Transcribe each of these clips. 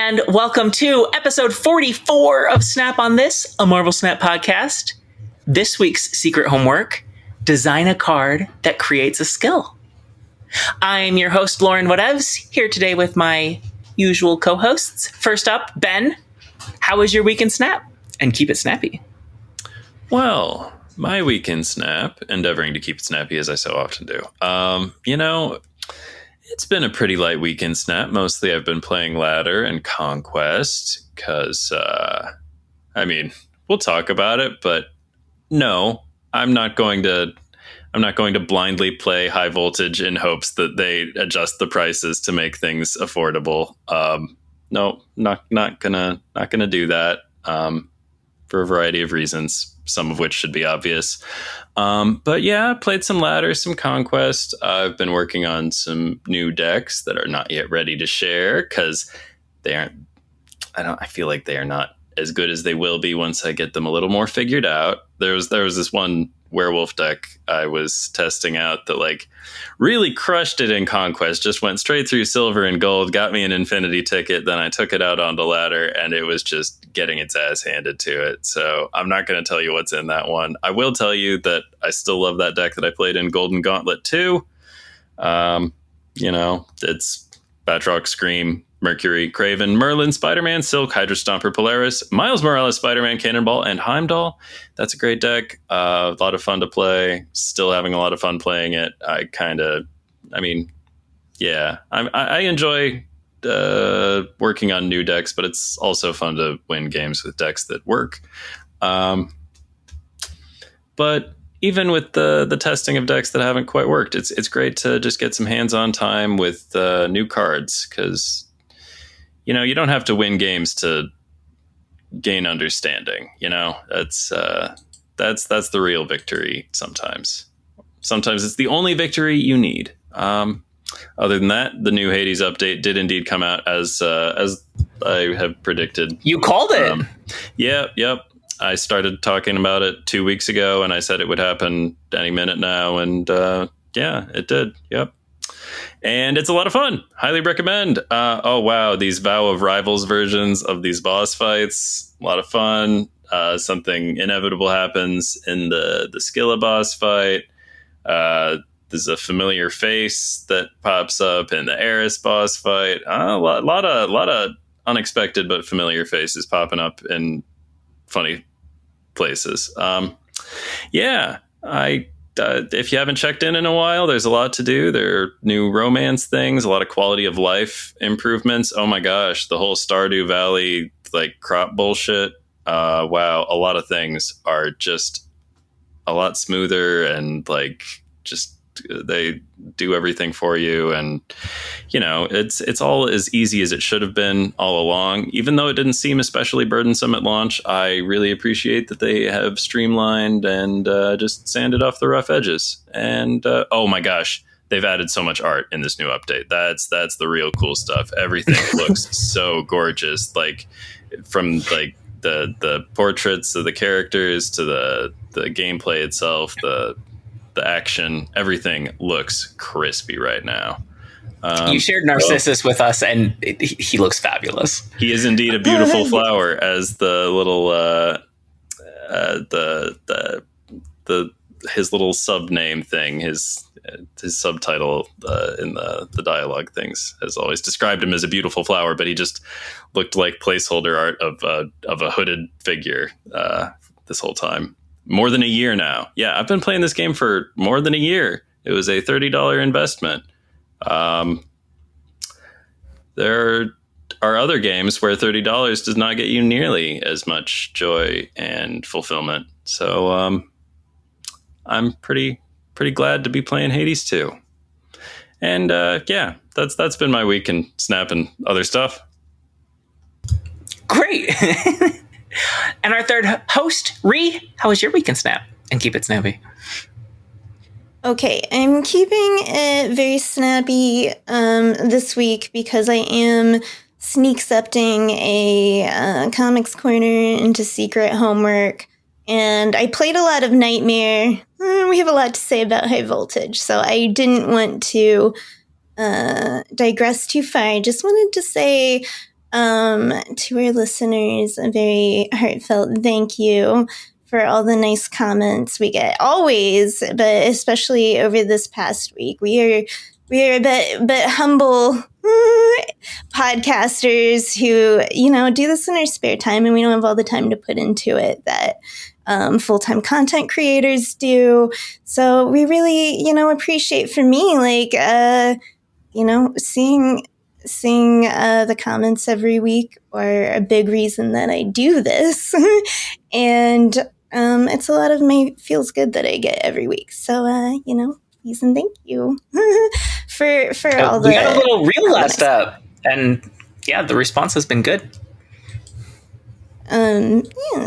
and welcome to episode 44 of Snap on This, a Marvel Snap podcast. This week's secret homework: design a card that creates a skill. I'm your host, LaurenWhatevs, here today with my usual co-hosts. First up, Ben. How was your week in Snap? And keep it snappy. Well, my week in Snap, endeavoring to keep it snappy as I so often do. It's been a pretty light week in Snap. Mostly I've been playing Ladder and Conquest because, we'll talk about it, but no, I'm not going to blindly play High Voltage in hopes that they adjust the prices to make things affordable. No, not gonna do that. For a variety of reasons, some of which should be obvious. But yeah, played some Ladder, some Conquest. I've been working on some new decks that are not yet ready to share because I feel like they are not as good as they will be once I get them a little more figured out. There was this one werewolf deck I was testing out that really crushed it in Conquest, just went straight through silver and gold, got me an infinity ticket, then I took it out onto Ladder and it was just getting its ass handed to it. So I'm not going to tell you what's in that one. I will tell you that I still love that deck that I played in Golden Gauntlet 2. It's Batroc, Scream, Mercury, Craven, Merlin, Spider-Man, Silk, Hydra Stomper, Polaris, Miles Morales, Spider-Man, Cannonball, and Heimdall. That's a great deck. A lot of fun to play. Still having a lot of fun playing it. I enjoy working on new decks, but it's also fun to win games with decks that work. But even with the testing of decks that haven't quite worked, it's great to just get some hands-on time with new cards because you don't have to win games to gain understanding. That's the real victory. Sometimes it's the only victory you need. Other than that, the new Hades update did indeed come out as I have predicted. You called it. Yep. I started talking about it 2 weeks ago, and I said it would happen any minute now, and it did. Yep. And it's a lot of fun. Highly recommend. Oh, wow. These Vow of Rivals versions of these boss fights. A lot of fun. Something inevitable happens in the Skilla boss fight. There's a familiar face that pops up in the Eris boss fight. A lot of unexpected but familiar faces popping up in funny places. If you haven't checked in a while, there's a lot to do. There are new romance things, a lot of quality of life improvements. Oh my gosh, the whole Stardew Valley crop bullshit. Wow, a lot of things are just a lot smoother and they do everything for you, and it's all as easy as it should have been all along. Even though it didn't seem especially burdensome at launch, I really appreciate that they have streamlined and just sanded off the rough edges. And oh my gosh, they've added so much art in this new update. That's the real cool stuff. Everything looks so gorgeous, from the portraits of the characters to the gameplay itself, the action, everything looks crispy right now. You shared Narcissus with us, and he looks fabulous. He is indeed a beautiful flower, as the little his little sub name thing, his subtitle in the dialogue things has always described him as a beautiful flower, but he just looked like placeholder art of a hooded figure this whole time. More than a year now. Yeah, I've been playing this game for more than a year. It was a $30 investment. There are other games where $30 does not get you nearly as much joy and fulfillment. So I'm pretty glad to be playing Hades 2. And that's been my week in Snap and other stuff. Great. And our third host, Ree, how was your week in Snap? And keep it snappy. Okay, I'm keeping it very snappy this week because I am sneak-septing a comics corner into secret homework. And I played a lot of Nightmare. We have a lot to say about High Voltage, so I didn't want to digress too far. I just wanted to say To our listeners, a very heartfelt thank you for all the nice comments we get always, but especially over this past week. We are a bit humble podcasters who, do this in our spare time, and we don't have all the time to put into it that full-time content creators do. So we really, appreciate, for me, like, seeing the comments every week are a big reason that I do this. And it's a lot of me feels good that I get every week. So, please and thank you for all the... We got a little reel last up, and yeah, the response has been good.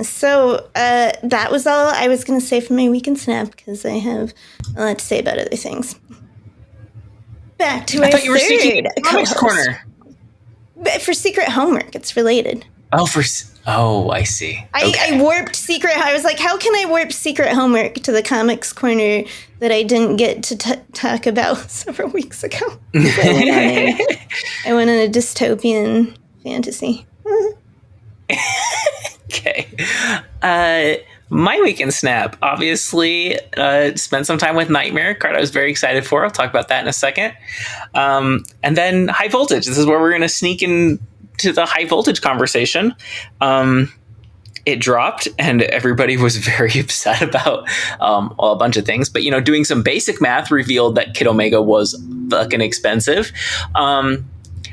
So that was all I was going to say for my week in Snap, because I have a lot to say about other things. Back to I thought you were seeking Comics Corner. But for secret homework, it's related. Oh, I see. I warped secret. I was like, how can I warp secret homework to the Comics Corner that I didn't get to talk about several weeks ago? I went on a dystopian fantasy. Okay. My week in Snap, obviously, spent some time with Nightmare, card I was very excited for. I'll talk about that in a second. And then High Voltage. This is where we're going to sneak into the High Voltage conversation. It dropped, and everybody was very upset about a bunch of things. But, doing some basic math revealed that Kid Omega was fucking expensive.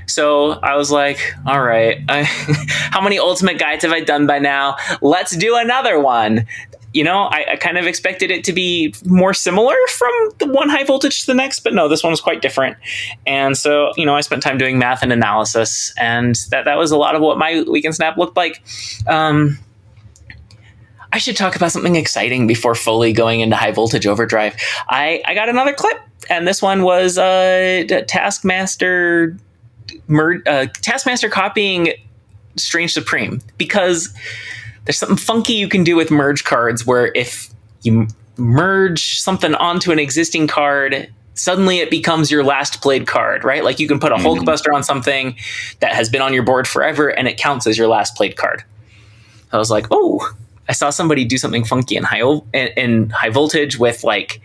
So I was like, all right, how many Ultimate Guides have I done by now? Let's do another one. I kind of expected it to be more similar from the one High Voltage to the next, but no, this one was quite different. And so, I spent time doing math and analysis, and that was a lot of what my Weekend Snap looked like. I should talk about something exciting before fully going into High Voltage Overdrive. I got another clip, and this one was Taskmaster copying Strange Supreme, because there's something funky you can do with merge cards where if you merge something onto an existing card, suddenly it becomes your last played card, right? Like you can put a Hulkbuster on something that has been on your board forever and it counts as your last played card. I was like, oh, I saw somebody do something funky in High Voltage with like,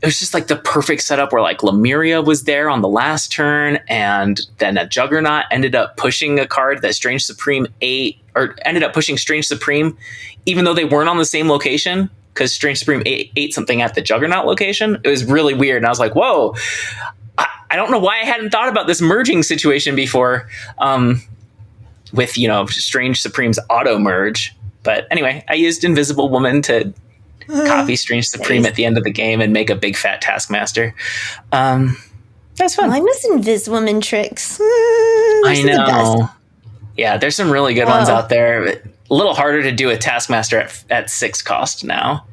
it was just like the perfect setup where like Lemuria was there on the last turn, and then a Juggernaut ended up pushing a card that Strange Supreme ended up pushing Strange Supreme, even though they weren't on the same location, because Strange Supreme ate something at the Juggernaut location. It was really weird. And I was like, whoa, I don't know why I hadn't thought about this merging situation before with, Strange Supreme's auto merge. But anyway, I used Invisible Woman to copy Strange Supreme at the end of the game and make a big fat Taskmaster. That's fun. I miss Inviswoman tricks. I know. Yeah, there's some really good ones out there. A little harder to do a Taskmaster at 6 cost now.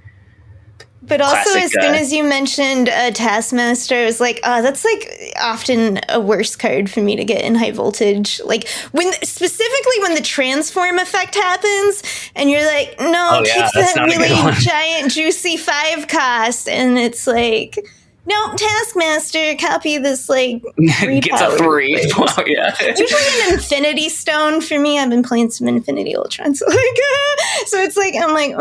But also, as soon as you mentioned Taskmaster, I was like, that's like often a worse card for me to get in High Voltage. Like specifically when the transform effect happens, and you're like, no, keep that really giant juicy 5 cost, and it's like, no, Taskmaster, copy this like 3 gets a 3. Wow, yeah. Usually an Infinity Stone for me. I've been playing some Infinity Ultrons, so it's like I'm like,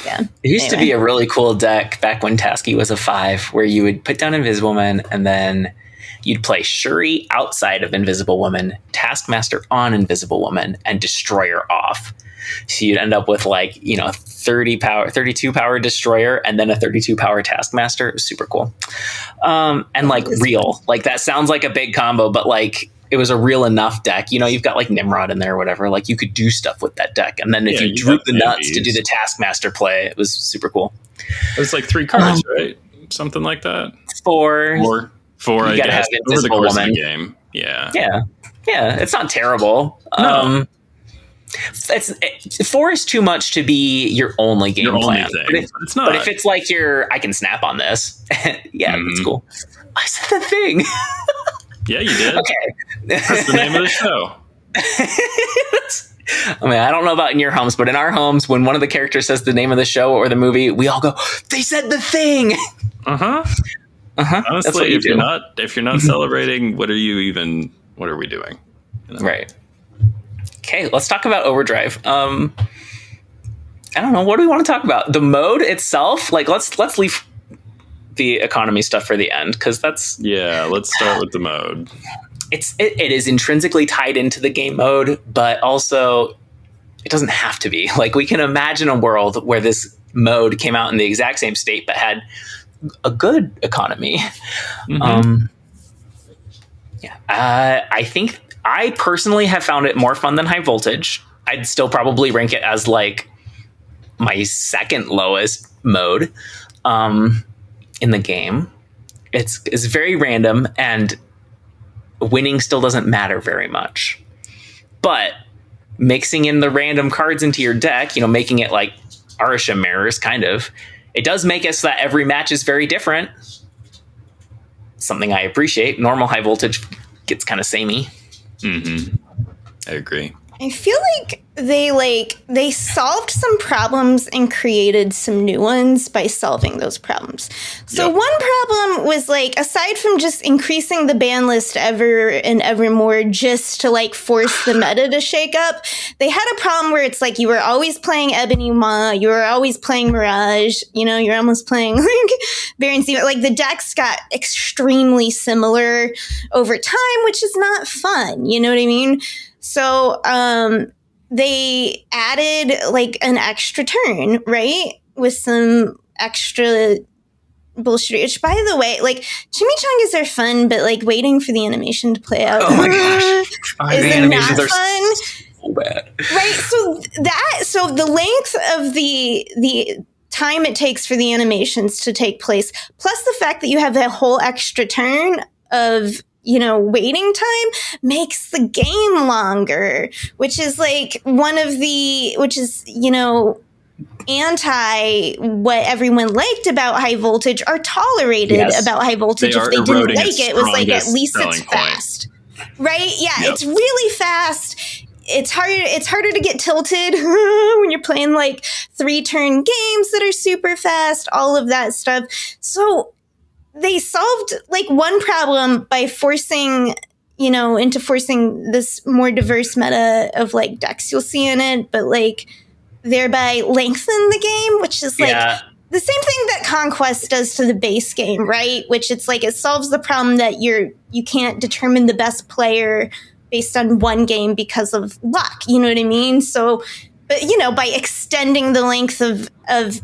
yeah. It used to be a really cool deck back when Tasky was a 5, where you would put down Inviswoman and then you'd play Shuri outside of Invisible Woman, Taskmaster on Invisible Woman, and Destroyer off. So you'd end up with like, 32 power Destroyer and then a 32 power Taskmaster. It was super cool. And like real, like that sounds like a big combo, but like it was a real enough deck. You've got like Nimrod in there or whatever. Like you could do stuff with that deck. And then if you drew the nuts to do the Taskmaster play, it was super cool. It was like 3 cards, right? Something like that. 4. 4, I guess. Over the course of the game. Yeah. It's not terrible. No. 4 is too much to be your only game plan. It's not. But if it's like I can snap on this. It's cool. I said the thing. Yeah, you did. Okay. That's the name of the show. I mean, I don't know about in your homes, but in our homes, when one of the characters says the name of the show or the movie, we all go, they said the thing. Honestly, if you're not celebrating, what are we doing? You know? Right. Okay, let's talk about Overdrive. I don't know. What do we want to talk about? The mode itself? Like, let's leave the economy stuff for the end, because that's... Yeah, let's start with the mode. It is intrinsically tied into the game mode, but also it doesn't have to be. Like, we can imagine a world where this mode came out in the exact same state, but had a good economy. Mm-hmm. I think I personally have found it more fun than High Voltage. I'd still probably rank it as like my second lowest mode in the game. It's very random, and winning still doesn't matter very much. But mixing in the random cards into your deck, making it like Arisha mirrors, kind of, it does make it so that every match is very different. Something I appreciate. Normal High Voltage gets kind of samey. Mm-hmm. I agree. I feel like they solved some problems and created some new ones by solving those problems. So Yep. one problem was like, aside from just increasing the ban list ever and ever more just to like force the meta to shake up, they had a problem where it's like you were always playing Ebony Ma, you were always playing Mirage, you're almost playing like Baron Zemo. Like the decks got extremely similar over time, which is not fun. You know what I mean? So they added like an extra turn, right? With some extra bullshit. Which, by the way, like chimichangas are fun, but like waiting for the animation to play out Oh my gosh. is The it animations not are fun? so bad. Right. So the length of the time it takes for the animations to take place, plus the fact that you have a whole extra turn of waiting time, makes the game longer, which is anti what everyone liked about High Voltage or tolerated about High Voltage. If they didn't like it, was like, at least it's fast. Right? Yeah, Yep. It's really fast. It's harder to get tilted when you're playing like 3-turn games that are super fast, all of that stuff. So they solved like one problem by forcing this more diverse meta of like decks you'll see in it, but like thereby lengthen the game, which is like the same thing that Conquest does to the base game, right? Which it's like it solves the problem that you can't determine the best player based on one game because of luck. You know what I mean? So, but by extending the length of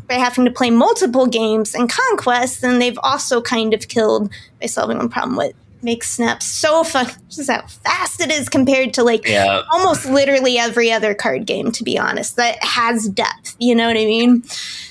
by having to play multiple games in Conquest, then they've also kind of killed by solving one problem. What makes Snap so fun, just how fast it is compared to like almost literally every other card game, to be honest, that has depth. You know what I mean?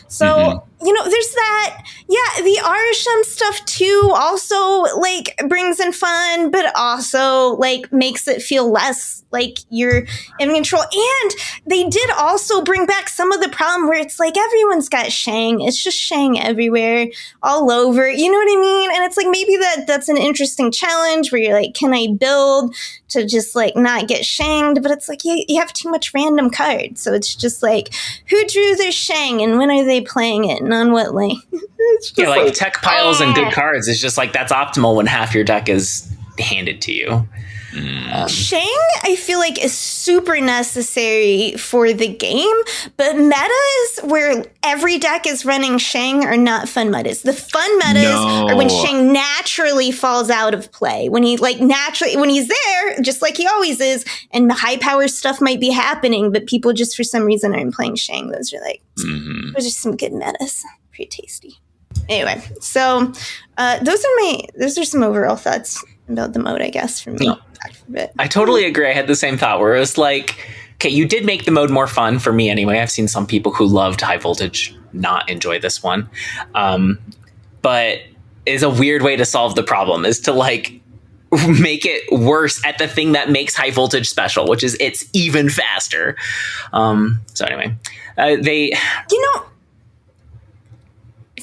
So, there's that. Yeah, the Arisham stuff too also like brings in fun, but also like makes it feel less like you're in control. And they did also bring back some of the problem where it's like everyone's got Shang. It's just Shang everywhere, all over. You know what I mean? And it's like maybe that's an interesting challenge where you're like, can I build to just like not get Shanged? But it's like you have too much random cards. So it's just like, who drew their Shang and when are they playing it and on what lane? Like tech piles and good cards is just like that's optimal when half your deck is handed to you. Shang, I feel like, is super necessary for the game, but metas where every deck is running Shang are not fun metas. The fun metas are when Shang naturally falls out of play. When he when he's there, just like he always is, and the high power stuff might be happening, but people just for some reason aren't playing Shang. Those are like, those are some good metas. Pretty tasty. Anyway, so those are some overall thoughts about the mode, I guess, for me. No. I totally agree. I had the same thought where it was like, okay, you did make the mode more fun for me anyway. I've seen some people who loved High Voltage not enjoy this one. But is a weird way to solve the problem is to like make it worse at the thing that makes High Voltage special, which is it's even faster. So anyway,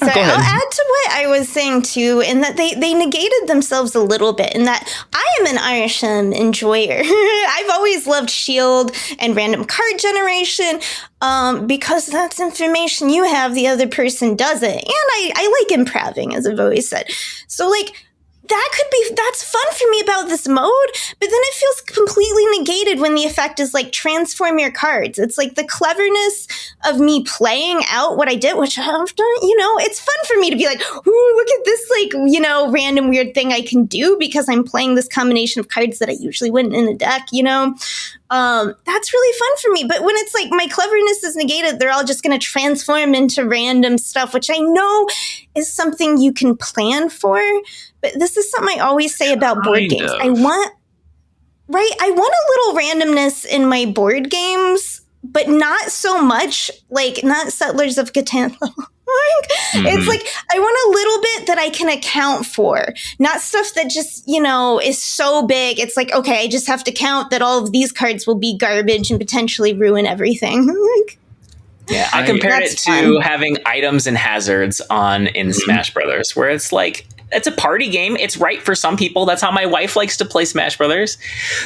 So I'll add to what I was saying too, in that they negated themselves a little bit, in that I am an Irisham enjoyer. I've always loved Shield and random card generation, because that's information you have, the other person doesn't. And I like improving, as I've always said. So like, that's fun for me about this mode, but then it feels completely negated when the effect is like transform your cards. It's like the cleverness of me playing out what I did, which I've done, it's fun for me to be like, ooh, look at this, like, random weird thing I can do because I'm playing this combination of cards that I usually wouldn't in a deck, that's really fun for me. But when it's like my cleverness is negated, they're all just going to transform into random stuff, which I know is something you can plan for. But this is something I always say about board games. I want a little randomness in my board games, but not so much, like not Settlers of Catan. It's like, I want a little bit that I can account for, not stuff that just, is so big. It's like, okay, I just have to count that all of these cards will be garbage and potentially ruin everything. Yeah, I compared it to having items and hazards in Smash Brothers, where it's like, it's a party game. It's right for some people. That's how my wife likes to play Smash Brothers.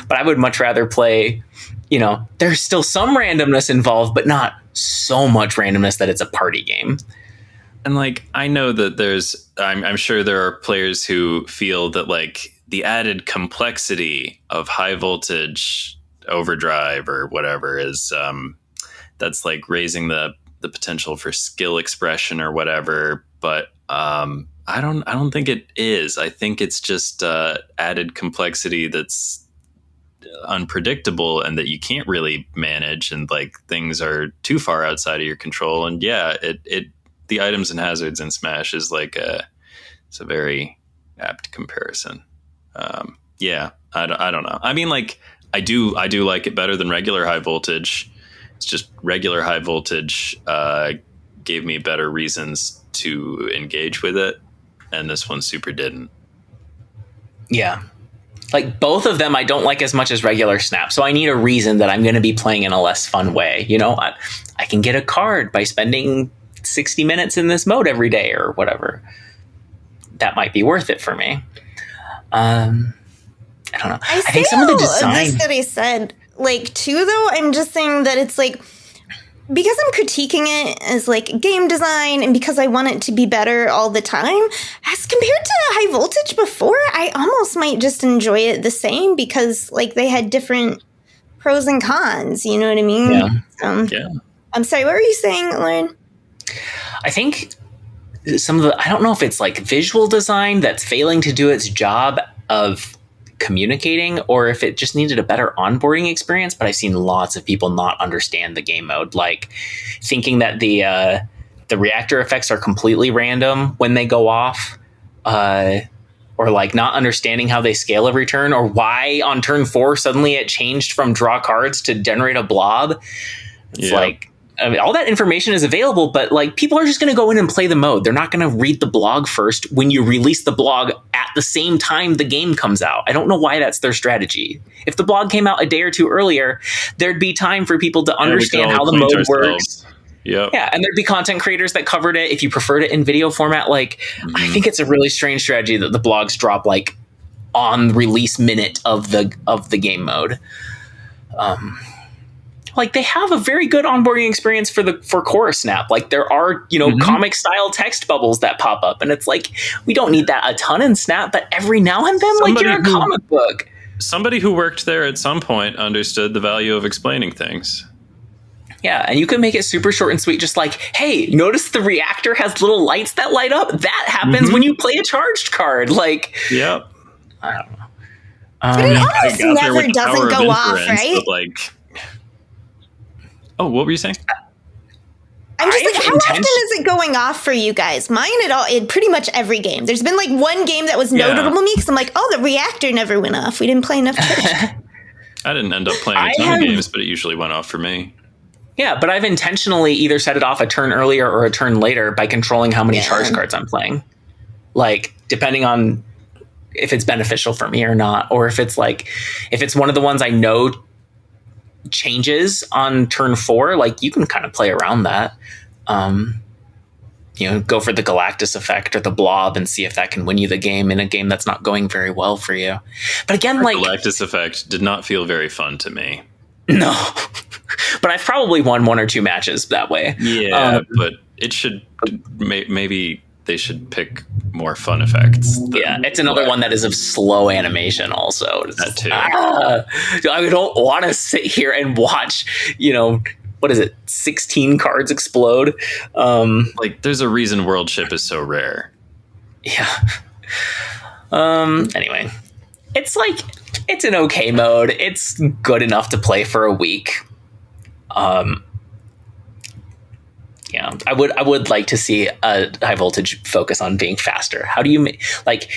But I would much rather play, there's still some randomness involved, but not so much randomness that it's a party game. And like, I know that I'm sure there are players who feel that like the added complexity of high voltage overdrive or whatever is, that's like raising the potential for skill expression or whatever. But, I don't think it is. I think it's just added complexity that's unpredictable and that you can't really manage, and like things are too far outside of your control. And yeah, the items and hazards in Smash is like it's a very apt comparison. Yeah, I don't know. I mean, like I do like it better than regular high voltage. It's just regular high voltage gave me better reasons to engage with it, and this one super didn't. Yeah. Like both of them I don't like as much as regular Snap. So I need a reason that I'm going to be playing in a less fun way. I can get a card by spending 60 minutes in this mode every day or whatever. That might be worth it for me. I don't know. I think some of the design that I said, like, too, though, I'm just saying that it's like, because I'm critiquing it as like game design and because I want it to be better all the time, as compared to high voltage before, I almost might just enjoy it the same because like they had different pros and cons. You know what I mean? Yeah. Yeah. I'm sorry. What were you saying, Lauren? I think I don't know if it's like visual design that's failing to do its job of communicating, or if it just needed a better onboarding experience. But I've seen lots of people not understand the game mode, like thinking that the reactor effects are completely random when they go off, or like not understanding how they scale every turn, or why on turn 4 suddenly it changed from draw cards to generate a blob. It's like, I mean, all that information is available, but like people are just going to go in and play the mode. They're not going to read the blog first when you release the blog at the same time the game comes out. I don't know why that's their strategy. If the blog came out a day or two earlier, there'd be time for people to understand how the mode works. Yeah. And there'd be content creators that covered it if you preferred it in video format. Like, I think it's a really strange strategy that the blogs drop like on release minute of the game mode. Like they have a very good onboarding experience for core Snap. Like there are, comic style text bubbles that pop up, and it's like, we don't need that a ton in Snap, but every now and then, like you're a comic book. Somebody who worked there at some point understood the value of explaining things. Yeah, and you can make it super short and sweet, just like, hey, notice the reactor has little lights that light up? That happens when you play a charged card. Like, yep. I don't know. But it almost never doesn't go off, right? But like, oh, what were you saying? I'm just like, how often is it going off for you guys? Mine in pretty much every game. There's been like one game that was notable to me because I'm like, oh, the reactor never went off. We didn't play enough church. I didn't end up playing a ton of games, but it usually went off for me. Yeah, but I've intentionally either set it off a turn earlier or a turn later by controlling how many charge cards I'm playing. Like, depending on if it's beneficial for me or not, or if it's one of the ones I know changes on turn 4, like you can kind of play around that. Go for the Galactus effect or the blob and see if that can win you the game in a game that's not going very well for you. But again, the Galactus effect did not feel very fun to me. No, but I've probably won 1 or 2 matches that way. Yeah, but it should maybe they should pick more fun effects. Yeah, it's another one that is of slow animation also. It's that too. I don't want to sit here and watch, what is it, 16 cards explode? Like, there's a reason World Ship is so rare. Yeah. Anyway, it's an okay mode. It's good enough to play for a week. Yeah, I would like to see a high voltage focus on being faster. How do you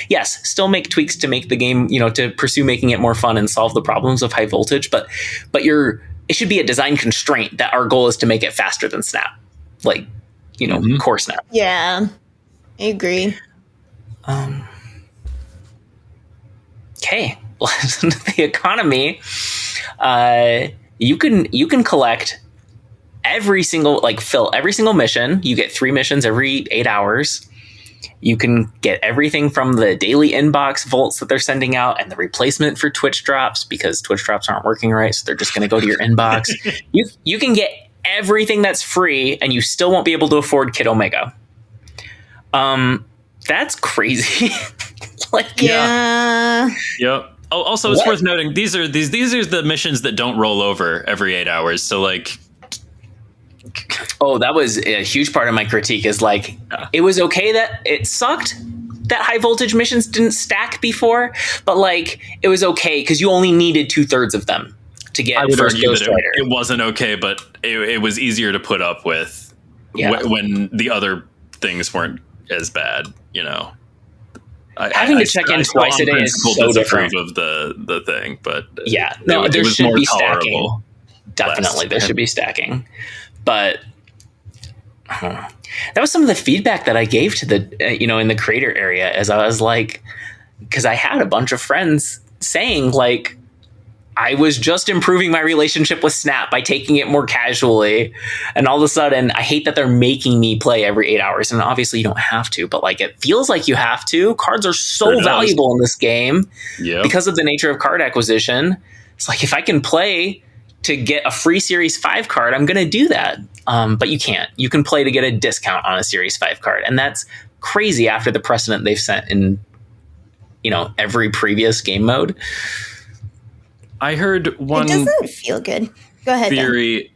yes, still make tweaks to make the game, to pursue making it more fun and solve the problems of high voltage, but it should be a design constraint that our goal is to make it faster than Snap. Core Snap. Yeah. I agree. Okay. The economy. You can collect every single, fill every single mission. You get 3 missions every 8 hours. You can get everything from the daily inbox volts that they're sending out and the replacement for Twitch drops, because Twitch drops aren't working right. So they're just going to go to your inbox. You can get everything that's free, and you still won't be able to afford Kid Omega. That's crazy. Yeah. Yep. Oh, also, it's worth noting these are the missions that don't roll over every 8 hours. So oh, that was a huge part of my critique. Is it was okay that it sucked that high voltage missions didn't stack before, but it was okay because you only needed 2/3 of them to get first Ghost Rider. It wasn't okay, but it was easier to put up with when the other things weren't as bad. Having to check in twice a day is so different of the thing, but there was should more be tolerable. Stacking. Definitely, there should be stacking. But that was some of the feedback that I gave to the in the creator area, as I was because I had a bunch of friends saying I was just improving my relationship with Snap by taking it more casually. And all of a sudden, I hate that they're making me play every 8 hours. And obviously you don't have to, but it feels like you have to. Cards are so valuable in this game because of the nature of card acquisition. It's if I can play to get a free Series 5 card, I'm going to do that. But you can't. You can play to get a discount on a Series 5 card. And that's crazy after the precedent they've set in, every previous game mode. I heard one. It doesn't feel good. Go ahead. Theory.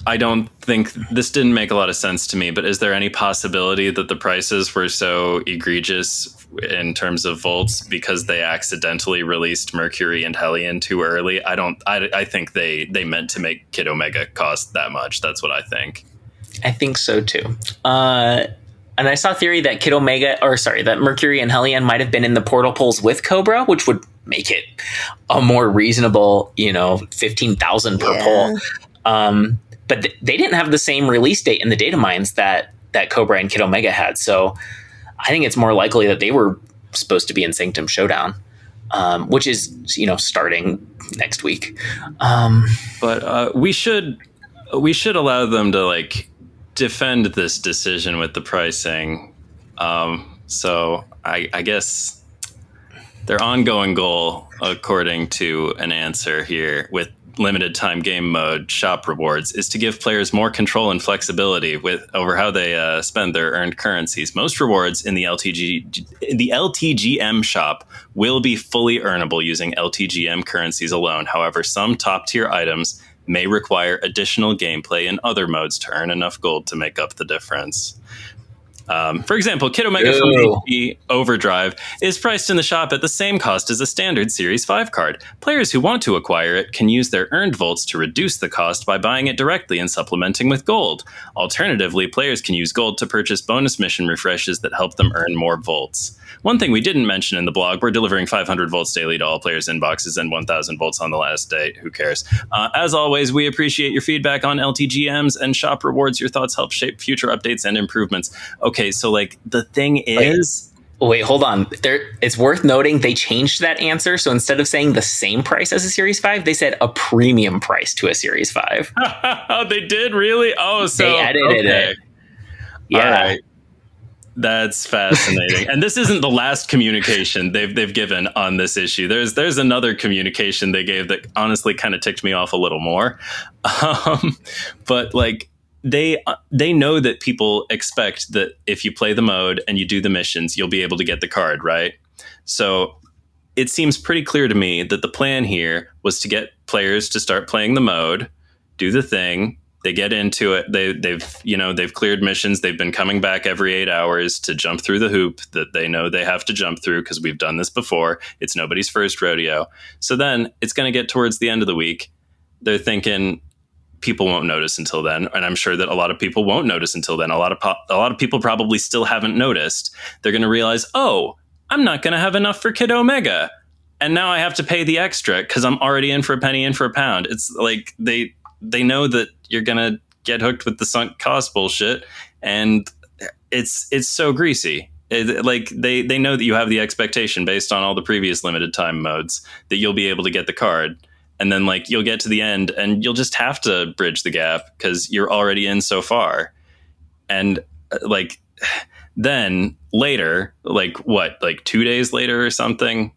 I don't think this didn't make a lot of sense to me, but is there any possibility that the prices were so egregious in terms of volts because they accidentally released Mercury and Hellion too early? I think they meant to make Kid Omega cost that much. That's what I think. I think so too. And I saw theory that that Mercury and Hellion might have been in the portal pulls with Cobra, which would make it a more reasonable, 15,000 per pull. But they didn't have the same release date in the data mines that Cobra and Kid Omega had. So I think it's more likely that they were supposed to be in Sanctum Showdown, which is, starting next week. But we should allow them to defend this decision with the pricing. So I guess their ongoing goal, according to an answer here with limited time game mode shop rewards, is to give players more control and flexibility over how they spend their earned currencies. Most rewards in the LTGM shop will be fully earnable using LTGM currencies alone. However, some top tier items may require additional gameplay in other modes to earn enough gold to make up the difference. For example, Kid Omega from HP Overdrive is priced in the shop at the same cost as a standard Series 5 card. Players who want to acquire it can use their earned volts to reduce the cost by buying it directly and supplementing with gold. Alternatively, players can use gold to purchase bonus mission refreshes that help them earn more volts. One thing we didn't mention in the blog, we're delivering 500 volts daily to all players' inboxes and 1,000 volts on the last day. Who cares? As always, we appreciate your feedback on LTGMs and shop rewards. Your thoughts help shape future updates and improvements. Okay, so the thing is... Wait, hold on. It's worth noting they changed that answer. So instead of saying the same price as a Series 5, they said a premium price to a Series 5. They did? Really? Oh, so... They edited it. Yeah. All right. That's fascinating. And this isn't the last communication they've given on this issue. There's another communication they gave that honestly kind of ticked me off a little more. But they know that people expect that if you play the mode and you do the missions, you'll be able to get the card, right? So it seems pretty clear to me that the plan here was to get players to start playing the mode, do the thing. They get into it. They've cleared missions. They've been coming back every 8 hours to jump through the hoop that they know they have to jump through because we've done this before. It's nobody's first rodeo. So then it's going to get towards the end of the week. They're thinking people won't notice until then, and I'm sure that a lot of people won't notice until then. A lot of people probably still haven't noticed. They're going to realize, oh, I'm not going to have enough for Kid Omega, and now I have to pay the extra because I'm already in for a penny, in for a pound. It's like they know that you're going to get hooked with the sunk cost bullshit, and it's so greasy. They know that you have the expectation based on all the previous limited time modes that you'll be able to get the card, and then like you'll get to the end and you'll just have to bridge the gap because you're already in so far. And like then later, like 2 days later or something,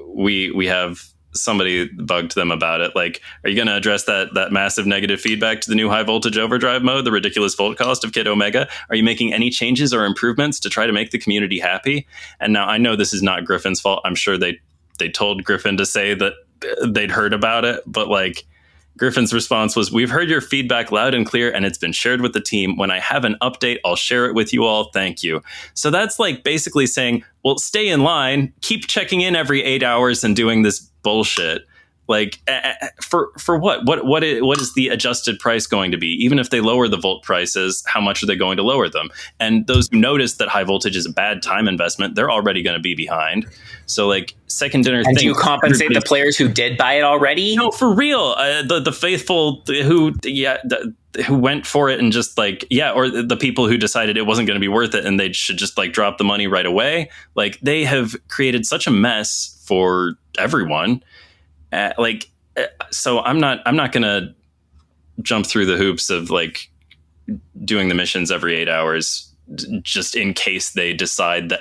we have somebody bugged them about it. Like, are you going to address that massive negative feedback to the new high voltage overdrive mode, the ridiculous volt cost of Kid Omega? Are you making any changes or improvements to try to make the community happy? And now I know this is not Griffin's fault. I'm sure they told Griffin to say that they'd heard about it, but like Griffin's response was, we've heard your feedback loud and clear and it's been shared with the team. When I have an update, I'll share it with you all. Thank you. So that's like basically saying, well, stay in line, keep checking in every 8 hours and doing this bullshit. Like for what? What is the adjusted price going to be? Even if they lower the volt prices, how much are they going to lower them? And those who notice that high voltage is a bad time investment, they're already going to be behind. So like second dinner. And do you compensate the players who did buy it already? No, for real. The faithful who went for it and just like, or the people who decided it wasn't going to be worth it and they should just like drop the money right away. Like they have created such a mess for everyone. So I'm not going to jump through the hoops of like doing the missions every 8 hours just in case they decide that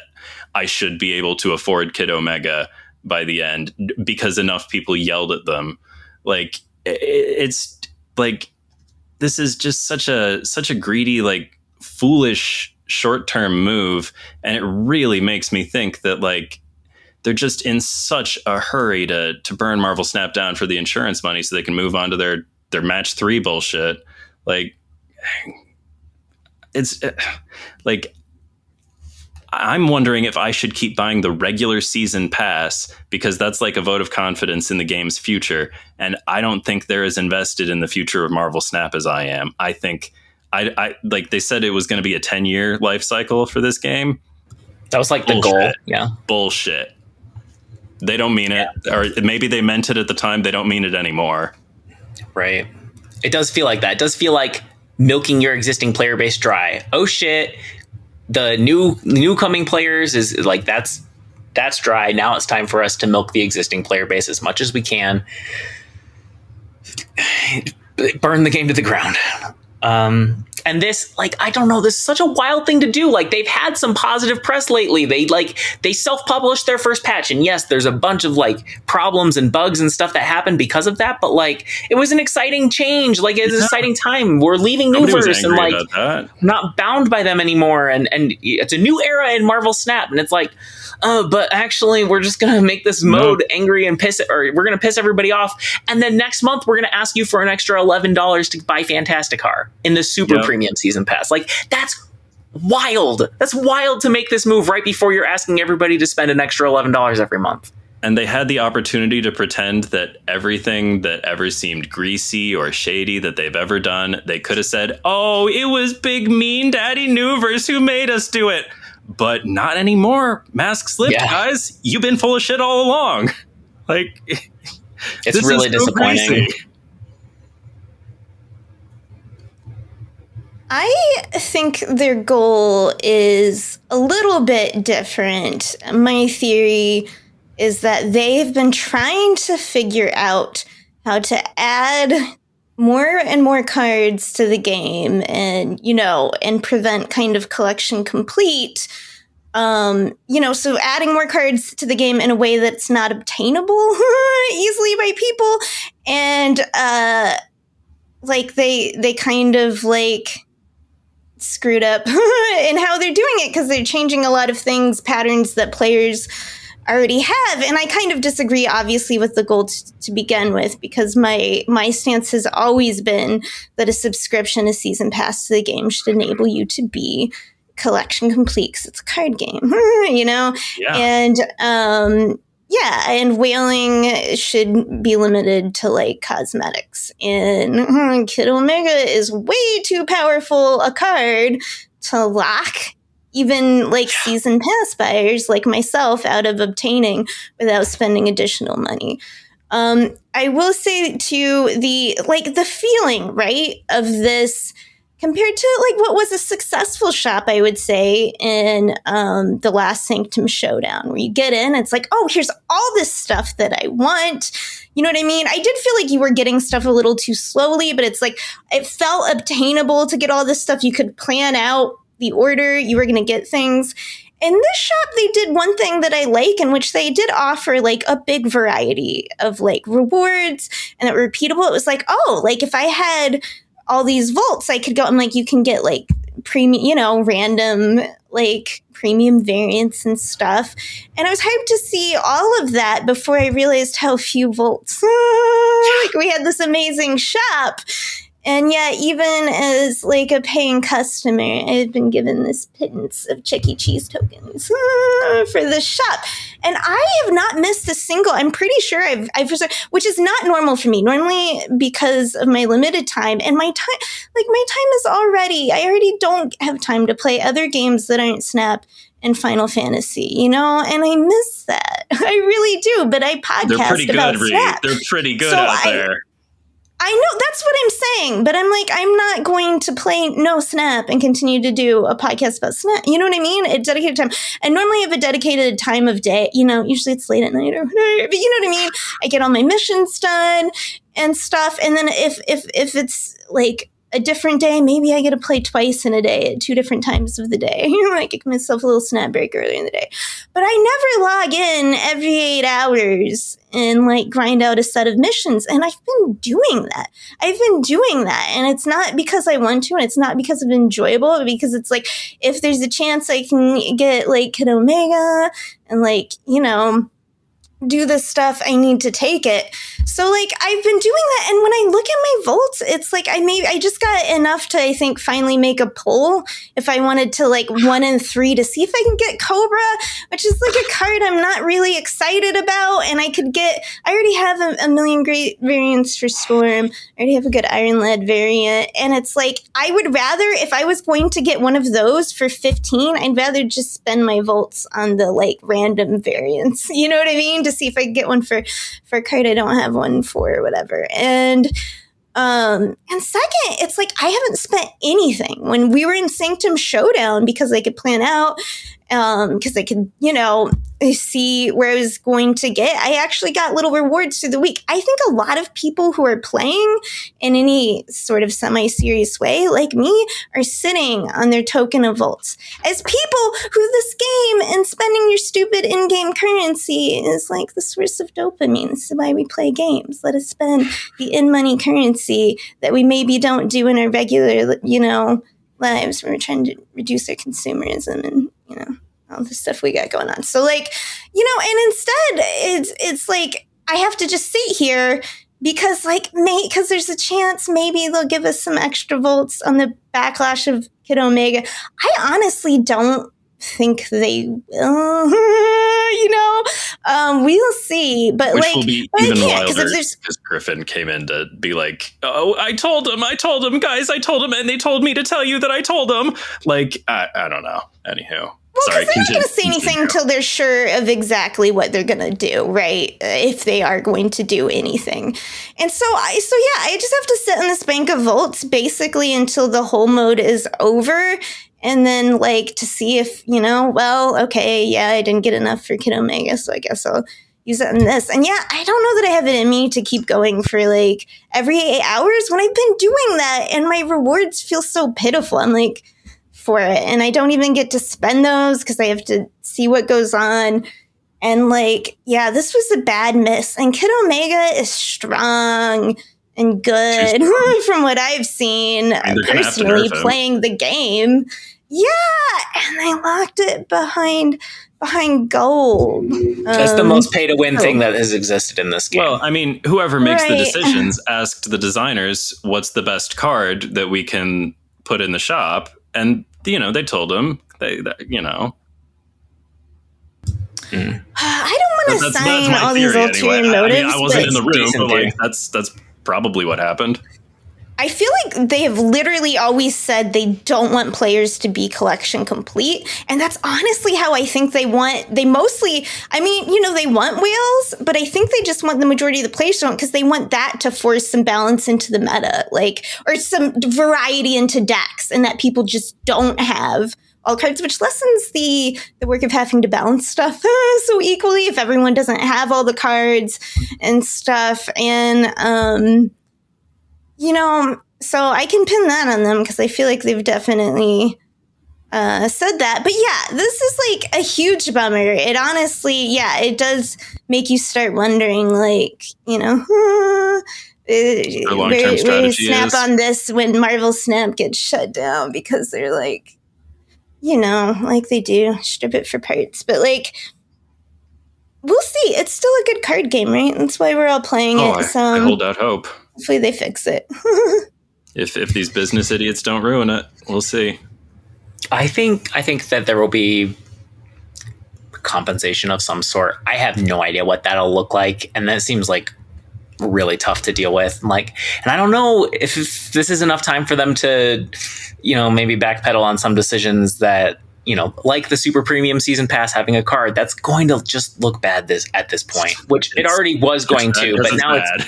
I should be able to afford Kid Omega by the end because enough people yelled at them. Like it's like, this is just such a greedy, like foolish short-term move. And it really makes me think that like, they're just in such a hurry to burn Marvel Snap down for the insurance money so they can move on to their match 3 bullshit. Like, it's like, I'm wondering if I should keep buying the regular season pass because that's like a vote of confidence in the game's future. And I don't think they're as invested in the future of Marvel Snap as I am. I think I like they said it was going to be a 10-year life cycle for this game. That was like the goal. Yeah. Bullshit. They don't mean it, or maybe they meant it at the time. They don't mean it anymore. Right. It does feel like that. It does feel like milking your existing player base dry. Oh shit. The new coming players is like, that's dry. Now it's time for us to milk the existing player base as much as we can. Burn the game to the ground. And this, like, I don't know, this is such a wild thing to do. Like, they've had some positive press lately. They self-published their first patch. And yes, there's a bunch of like problems and bugs and stuff that happened because of that. But like, it was an exciting change. Like, it was an exciting time. We're leaving Newverse and like not bound by them anymore. And it's a new era in Marvel Snap. And it's like, but actually we're just going to make this mode angry and we're going to piss everybody off. And then next month, we're going to ask you for an extra $11 to buy Fantasticar in the super premium season pass. Like, that's wild. That's wild to make this move right before you're asking everybody to spend an extra $11 every month. And they had the opportunity to pretend that everything that ever seemed greasy or shady that they've ever done, they could have said, oh, it was Big Mean Daddy Newverse who made us do it. But not anymore. Mask slipped, guys. You've been full of shit all along. Like, it's really disappointing. Crazy. I think their goal is a little bit different. My theory is that they've been trying to figure out how to add more and more cards to the game and, and prevent kind of collection complete. So adding more cards to the game in a way that's not obtainable easily by people. And, like they kind of like screwed up in how they're doing it, because they're changing a lot of things, patterns that players already have. And I kind of disagree, obviously, with the goal to begin with, because my stance has always been that a subscription, a season pass to the game should enable you to be collection complete, because it's a card game, you know? Yeah. And and whaling should be limited to like cosmetics. And Kid Omega is way too powerful a card to lock even like season pass buyers like myself out of obtaining without spending additional money. I will say too, the feeling, right, of this compared to like what was a successful shop, I would say, in the last Sanctum Showdown, where you get in, it's like, oh, here's all this stuff that I want. You know what I mean? I did feel like you were getting stuff a little too slowly, but it's like it felt obtainable to get all this stuff. You could plan out the order you were going to get things. In this shop, they did one thing that I like, in which they did offer like a big variety of like rewards and that were repeatable. It was like, oh, like if I had all these vaults, I could go and like you can get like premium, you know, random like premium variants and stuff. And I was hyped to see all of that before I realized how few vaults. Like we had this amazing shop. And yet, even as like a paying customer, I've been given this pittance of Chuck E. Cheese tokens for this shop. And I have not missed a single. I'm pretty sure I've which is not normal for me. Normally, because of my limited time and my time, like my time is I already don't have time to play other games that aren't Snap and Final Fantasy, you know, and I miss that. I really do. But I podcast They're pretty about good, Snap. They're pretty good out there. I know, that's what I'm saying, but I'm like, I'm not going to play no Snap and continue to do a podcast about Snap. You know what I mean? A dedicated time. And normally I have a dedicated time of day, you know, usually it's late at night or whatever, but you know what I mean? I get all my missions done and stuff. And then if it's like a different day, maybe I get to play twice in a day at 2 different times of the day. You know, I give myself a little snap break earlier in the day. But I never log in every 8 hours and like grind out a set of missions. And I've been doing that. And it's not because I want to, and it's not because it's enjoyable, but because it's like, if there's a chance I can get like Kid Omega and like, you know, do this stuff, I need to take it. So like I've been doing that, and when I look at my vaults, it's like I just got enough to, I think, finally make a poll if I wanted to like 1 and 3 to see if I can get Cobra, which is like a card I'm not really excited about. And I already have a million great variants for Storm. I already have a good Iron Lead variant, and it's like I would rather, if I was going to get one of those for 15, I'd rather just spend my vaults on the like random variants. You know what I mean? To see if I can get one for a card I don't have one for or whatever. And second, it's like I haven't spent anything when we were in Sanctum Showdown, because I could plan out, because I could, you know, see where I was going to get. I actually got little rewards through the week. I think a lot of people who are playing in any sort of semi-serious way, like me, are sitting on their token of vaults as people who this game and spending your stupid in-game currency is like the source of dopamine. This is why we play games. Let us spend the in-money currency that we maybe don't do in our regular, you know, lives. We're trying to reduce our consumerism and, you know, all the stuff we got going on. So like, you know, and instead it's like I have to just sit here because there's a chance maybe they'll give us some extra volts on the backlash of Kid Omega. I honestly don't think they will, you know, we'll see, but which like, will be even wilder because Griffin came in to be like, oh, I told him, guys, and they told me to tell you that I told them. Like, I don't know. Anywho. Well, because they're not going to say anything until they're sure of exactly what they're going to do, right? If they are going to do anything. And so I just have to sit in this bank of volts basically until the whole mode is over. And then like to see if, you know, well, okay, yeah, I didn't get enough for Kid Omega, so I guess I'll use it in this. And yeah, I don't know that I have it in me to keep going for like every 8 hours when I've been doing that and my rewards feel so pitiful. I'm like, for it, and I don't even get to spend those because I have to see what goes on. And like, yeah, this was a bad miss. And Kid Omega is strong and good from what I've seen personally playing the game. Yeah, and they locked it behind gold. That's the most pay-to-win thing that has existed in this game. Well, I mean, whoever makes the decisions asked the designers, what's the best card that we can put in the shop? And, they told them, I don't want to sign all these ulterior motives. I wasn't in the room, but that's probably what happened. I feel like they have literally always said they don't want players to be collection complete. And that's honestly how I think they want. They mostly, they want whales, but I think they just want the majority of the players to want, because they want that to force some balance into the meta, or some variety into decks, and that people just don't have all cards, which lessens the work of having to balance stuff so equally if everyone doesn't have all the cards and stuff. And, so I can pin that on them because I feel like they've definitely said that. But yeah, this is a huge bummer. It honestly, it does make you start wondering, where Snap on this when Marvel Snap gets shut down, because they're they do strip it for parts. But we'll see. It's still a good card game, right? That's why we're all playing it. So I hold out hope. Hopefully they fix it. If these business idiots don't ruin it, we'll see. I think that there will be compensation of some sort. I have no idea what that'll look like, and that seems really tough to deal with. And I don't know if this is enough time for them to, maybe backpedal on some decisions that, like the super premium season pass having a card that's going to just look bad at this point, which it already was going to, but now it's bad.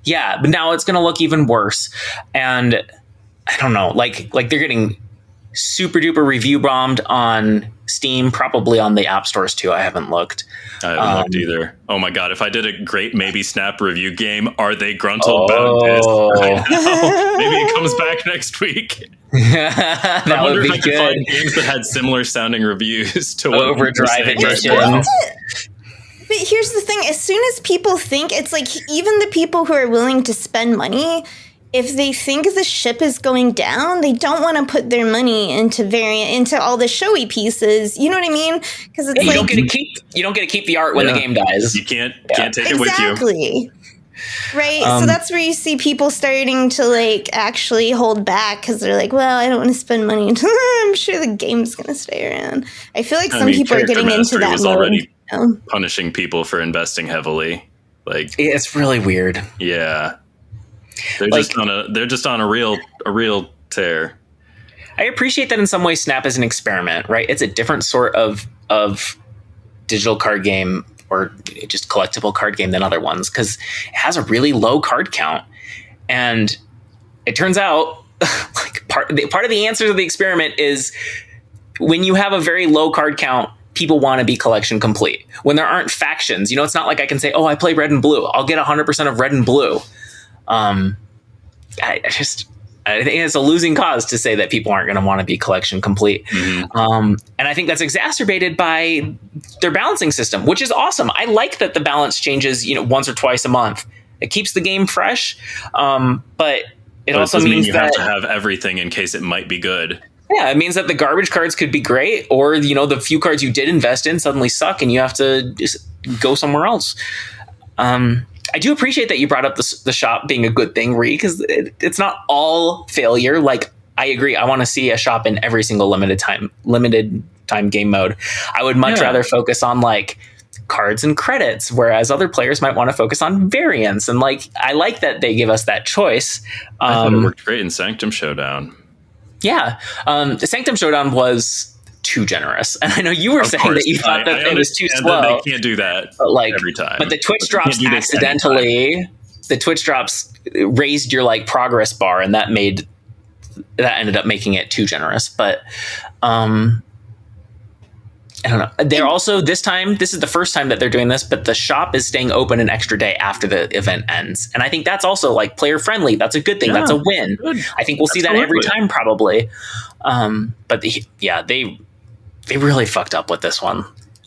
Yeah, but now it's going to look even worse. And I don't know, they're getting super duper review bombed on Steam, probably on the app stores too. I haven't looked. I haven't looked either. Oh my God, if I did a great maybe Snap review game, are they gruntled bound? Maybe it comes back next week. That would be good. I could find games that had similar sounding reviews to Overdrive editions. But here's the thing, as soon as people think, it's even the people who are willing to spend money, if they think the ship is going down, they don't want to put their money into all the showy pieces. You know what I mean? Because it's you don't get to keep the art when the game dies. You can't take it with you. Exactly. Right. So that's where you see people starting to actually hold back, because they're well, I don't want to spend money. I'm sure the game's going to stay around. I feel some people are getting into that mode. Already punishing people for investing heavily. It's really weird. Yeah. They're just on a real tear. I appreciate that in some ways Snap is an experiment, right? It's a different sort of digital card game, or just collectible card game, than other ones, because it has a really low card count. And it turns out part of the answer to the experiment is when you have a very low card count, people want to be collection complete. When there aren't factions, it's not like I can say, oh, I play red and blue, I'll get 100% of red and blue. I think it's a losing cause to say that people aren't going to want to be collection complete. Mm-hmm. And I think that's exacerbated by their balancing system, which is awesome. I like that the balance changes, once or twice a month. It keeps the game fresh. But it also means you have to have everything in case it might be good. Yeah, it means that the garbage cards could be great, or, the few cards you did invest in suddenly suck and you have to just go somewhere else. I do appreciate that you brought up the shop being a good thing, Ree, because it's not all failure. I agree. I want to see a shop in every single limited time game mode. I would much rather focus on cards and credits, whereas other players might want to focus on variants. And I like that they give us that choice. I thought it worked great in Sanctum Showdown. Yeah. The Sanctum Showdown was too generous, and I know you were saying that you thought that it was too slow. They can't do that every time. But the Twitch drops accidentally. The Twitch drops raised your progress bar, and that ended up making it too generous. But I don't know. They're also this is the first time that they're doing this, but the shop is staying open an extra day after the event ends, and I think that's also player friendly. That's a good thing. That's a win. Good. I think we'll see that every time probably. But they really fucked up with this one.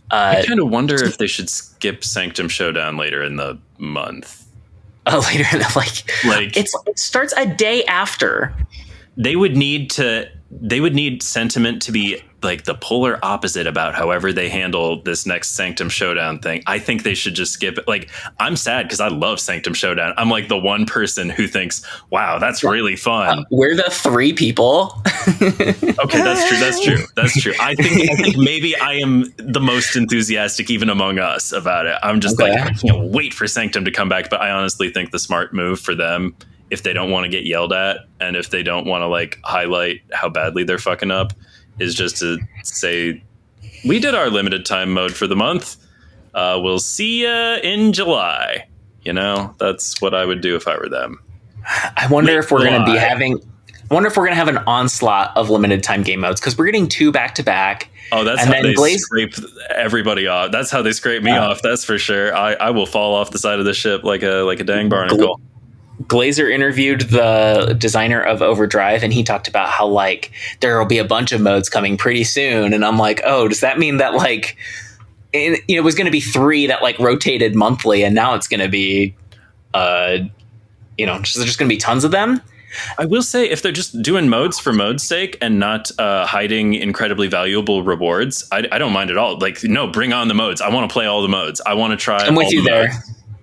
I kind of wonder if they should skip Sanctum Showdown later in the month. Later in the it starts a day after. They would need Sentiment to be like the polar opposite about however they handle this next Sanctum Showdown thing. I think they should just skip it. Like, I'm sad because I love Sanctum Showdown. I'm like the one person who thinks, wow, that's really fun. We're the 3 people. Okay, that's true. I think maybe I am the most enthusiastic even among us about it. I'm just like, I can't wait for Sanctum to come back. But I honestly think the smart move for them, if they don't want to get yelled at and if they don't want to like highlight how badly they're fucking up, is just to say, we did our limited time mode for the month. We'll see ya in July. You know, that's what I would do if I were them. I wonder if we're going to be having... I wonder if we're going to have an onslaught of limited time game modes, because we're getting 2 back-to-back. Oh, that's how they scrape everybody off. That's how they scrape me off. That's for sure. I will fall off the side of the ship like a dang barnacle. Glazer interviewed the designer of Overdrive, and he talked about how like there will be a bunch of modes coming pretty soon. And I'm like, oh, does that mean that like it was going to be 3 that like rotated monthly, and now it's going to be there's just going to be tons of them? I will say, if they're just doing modes for mode's sake and not hiding incredibly valuable rewards, I don't mind at all. Like, no, bring on the modes. I want to play all the modes. I want to try. I'm with you there.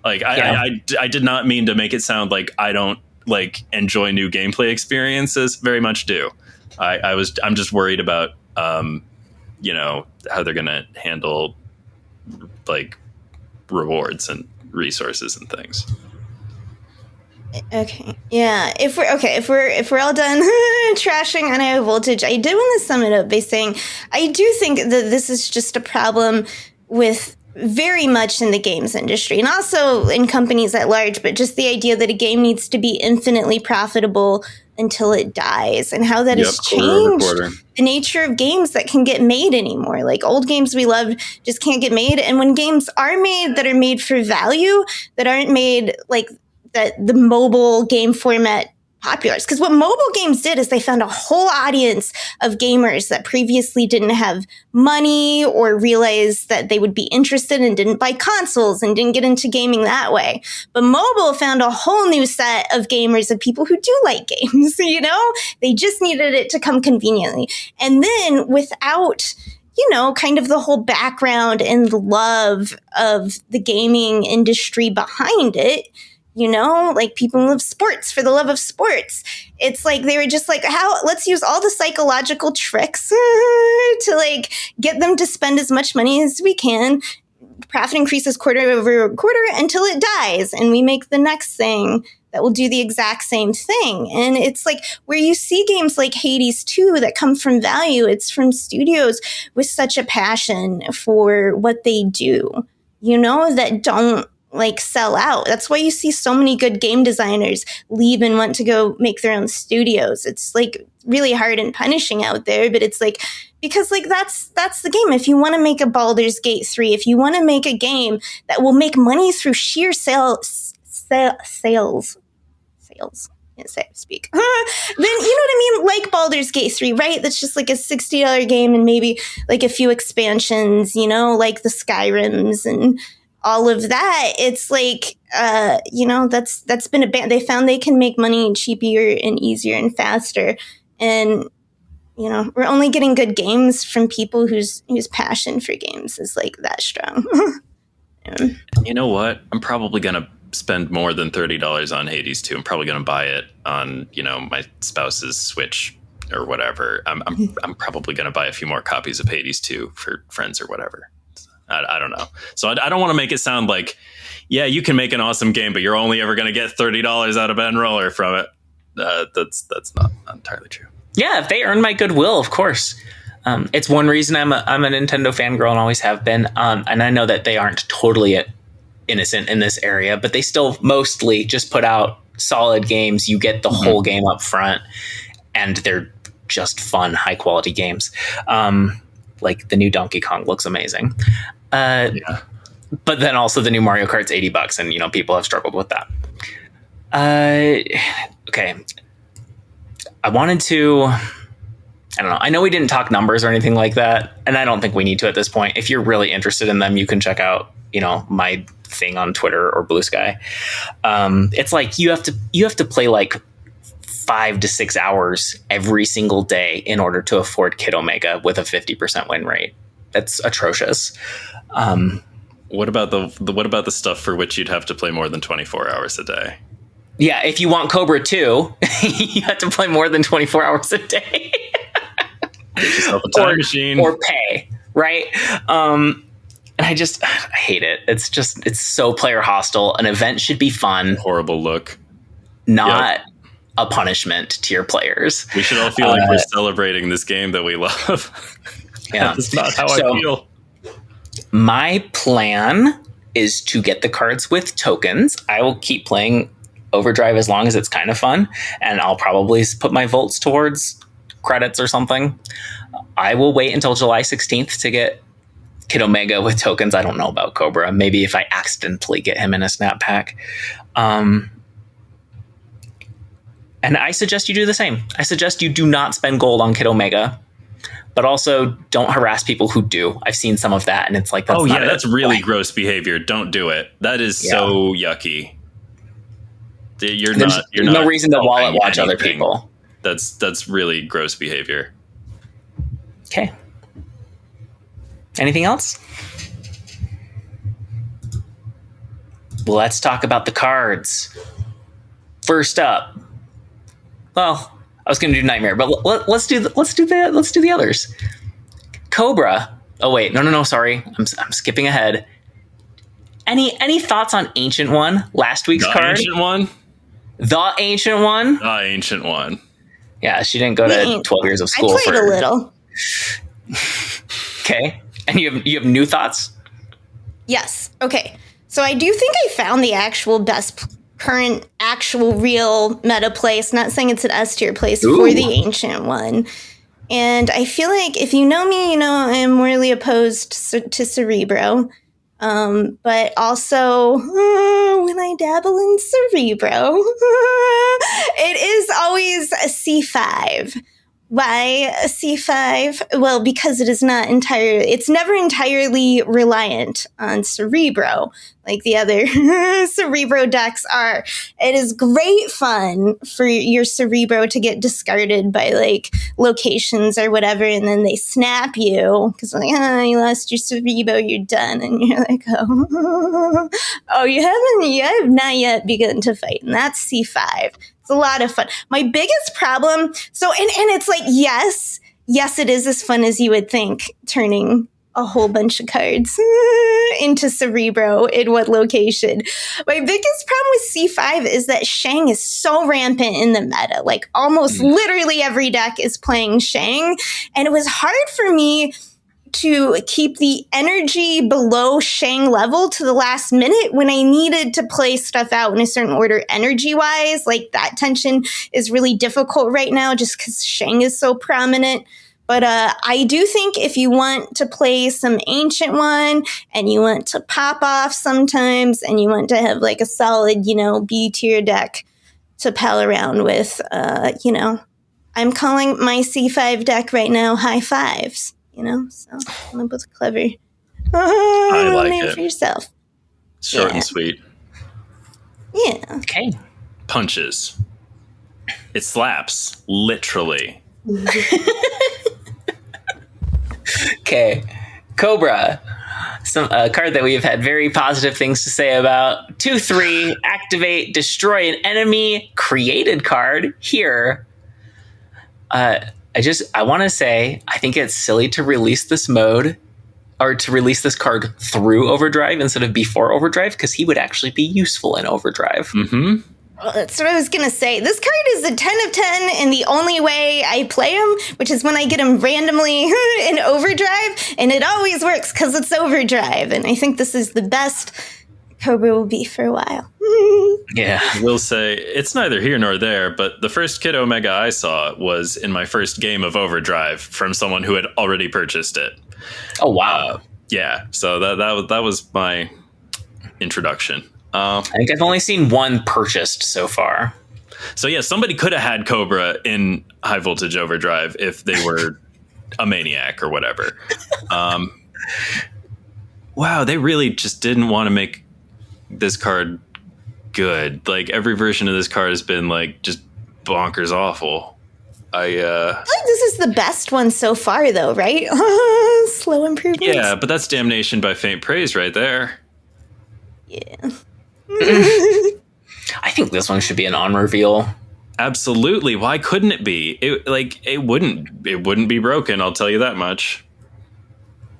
Like, I did not mean to make it sound like I don't like enjoy new gameplay experiences. Very much do. I'm just worried about how they're gonna handle like rewards and resources and things. Okay. Yeah. If we're all done trashing on high voltage, I did want to sum it up by saying I do think that this is just a problem with very much in the games industry and also in companies at large, but just the idea that a game needs to be infinitely profitable until it dies, and how that has changed the nature of games that can get made anymore. Like, old games we loved just can't get made. And when games are made that are made for value, that aren't made like that the mobile game format populars. Because what mobile games did is they found a whole audience of gamers that previously didn't have money or realized that they would be interested and didn't buy consoles and didn't get into gaming that way. But mobile found a whole new set of gamers, of people who do like games, They just needed it to come conveniently. And then without kind of the whole background and love of the gaming industry behind it, like people who love sports for the love of sports. It's like they were just like, let's use all the psychological tricks to like get them to spend as much money as we can. Profit increases quarter over quarter until it dies. And we make the next thing that will do the exact same thing. And it's like where you see games like Hades 2 that come from value, it's from studios with such a passion for what they do, that don't like sell out. That's why you see so many good game designers leave and want to go make their own studios. It's like really hard and punishing out there, but it's like, because like that's the game. If you want to make a Baldur's Gate 3, if you want to make a game that will make money through sheer sales, can't say speak, then you know what I mean? Like Baldur's Gate 3, right? That's just like a $60 game and maybe like a few expansions, like the Skyrims and all of that. It's like, that's been they found they can make money cheaper and easier and faster. And, we're only getting good games from people whose passion for games is like that strong. Yeah. You know what? I'm probably going to spend more than $30 on Hades 2. I'm probably going to buy it on, my spouse's Switch or whatever. I'm probably going to buy a few more copies of Hades 2 for friends or whatever. I don't know. So I don't want to make it sound like, yeah, you can make an awesome game, but you're only ever going to get $30 out of Ben Roller from it. That's not entirely true. Yeah, if they earn my goodwill, of course. It's one reason I'm a Nintendo fangirl and always have been. And I know that they aren't totally innocent in this area, but they still mostly just put out solid games. You get the whole game up front, and they're just fun, high quality games. Like the new Donkey Kong looks amazing. But then also the new Mario Kart's $80, and people have struggled with that. Okay. I wanted to, I don't know. I know we didn't talk numbers or anything like that, and I don't think we need to at this point. If you're really interested in them, you can check out, my thing on Twitter or Blue Sky. It's like you have to play like 5 to 6 hours every single day in order to afford Kid Omega with a 50% win rate. That's atrocious. What about the stuff for which you'd have to play more than 24 hours a day? Yeah, if you want Cobra 2, you have to play more than 24 hours a day. Get yourself a time machine. Or pay, right? And I hate it. It's so player hostile. An event should be fun. Horrible look. Not a punishment to your players. We should all feel like we're celebrating this game that we love. Yeah. That's not how I feel. My plan is to get the cards with tokens. I will keep playing Overdrive as long as it's kind of fun, and I'll probably put my volts towards credits or something. I will wait until July 16th to get Kid Omega with tokens. I don't know about Cobra. Maybe if I accidentally get him in a snap pack. And I suggest you do the same. I suggest you do not spend gold on Kid Omega, but also don't harass people who do. I've seen some of that, and it's like, that's really gross behavior. Don't do it. That is so yucky. There's no reason to wallet watch other people. That's really gross behavior. Okay. Anything else? Let's talk about the cards. First up. Well, I was going to do Nightmare, but let's do the others. Cobra. Oh wait, no. Sorry, I'm skipping ahead. Any thoughts on Ancient One? Last week's card. The Ancient One. Yeah, she didn't go to 12 years of school. I played a little. Okay, and you have new thoughts? Yes. Okay. So I do think I found the actual best current actual real meta place. Not saying it's an S tier place for the Ancient One. And I feel like if you know me, you know I'm morally opposed to Cerebro. But also when I dabble in Cerebro, it is always a C5. Why a C5? Well, because it's never entirely reliant on Cerebro like the other Cerebro decks are. It is great fun for your Cerebro to get discarded by like locations or whatever, and then they snap you because like, you lost your Cerebro, you're done, and you're like, you have not yet begun to fight, and that's C5. It's a lot of fun. My biggest problem, and it's like, yes, it is as fun as you would think, turning a whole bunch of cards into Cerebro in what location. My biggest problem with C5 is that Shang is so rampant in the meta. Like almost literally every deck is playing Shang. And it was hard for me to keep the energy below Shang level to the last minute when I needed to play stuff out in a certain order energy-wise. Like that tension is really difficult right now just because Shang is so prominent. But I do think if you want to play some Ancient One and you want to pop off sometimes and you want to have like a solid, B tier deck to pal around with, I'm calling my C5 deck right now High Fives, so come up with clever I like name it. for yourself. Short and sweet. Yeah. Okay. Punches. It slaps, literally. Okay, Cobra, a card that we have had very positive things to say about. 2/3, activate, destroy an enemy created card here. I want to say, I think it's silly to release this mode or to release this card through Overdrive instead of before Overdrive, because he would actually be useful in Overdrive. Mm-hmm. Well, that's what I was going to say. This card is a 10 of 10 in the only way I play him, which is when I get him randomly in Overdrive, and it always works because it's Overdrive, and I think this is the best Cobra will be for a while. Yeah. I will say, it's neither here nor there, but the first Kid Omega I saw was in my first game of Overdrive from someone who had already purchased it. Oh, wow. Yeah, so that was my introduction. I think I've only seen one purchased so far. So yeah, somebody could have had Cobra in High Voltage Overdrive if they were a maniac or whatever. Wow, they really just didn't want to make this card good. Like every version of this card has been like just bonkers awful. I feel like this is the best one so far, though, right? Slow improvements. Yeah, but that's damnation by faint praise right there. Yeah. I think this one should be an on reveal. Absolutely. Why couldn't it be? It wouldn't be broken. I'll tell you that much.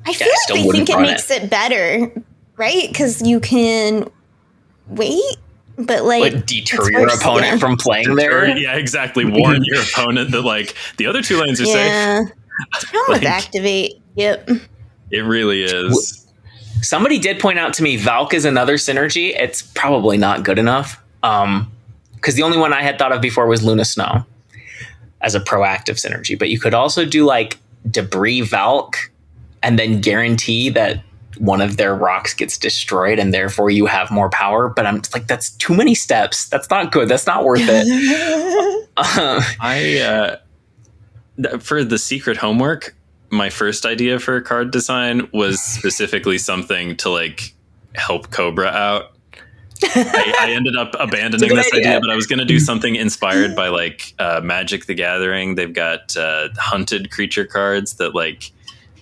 I feel like they think it makes it better, right? Because you can wait, but like deter your opponent from playing there. Yeah, exactly. Warn your opponent that like the other two lanes are safe. Yeah, it's problem with activate. Yep, it really is. Somebody did point out to me Valk is another synergy. It's probably not good enough. Because the only one I had thought of before was Luna Snow as a proactive synergy. But you could also do like Debris Valk and then guarantee that one of their rocks gets destroyed and therefore you have more power. But I'm just like, that's too many steps. That's not good. That's not worth it. For the secret homework, my first idea for card design was specifically something to like help Cobra out. I ended up abandoning this idea, but I was going to do something inspired by like Magic the Gathering. They've got hunted creature cards that like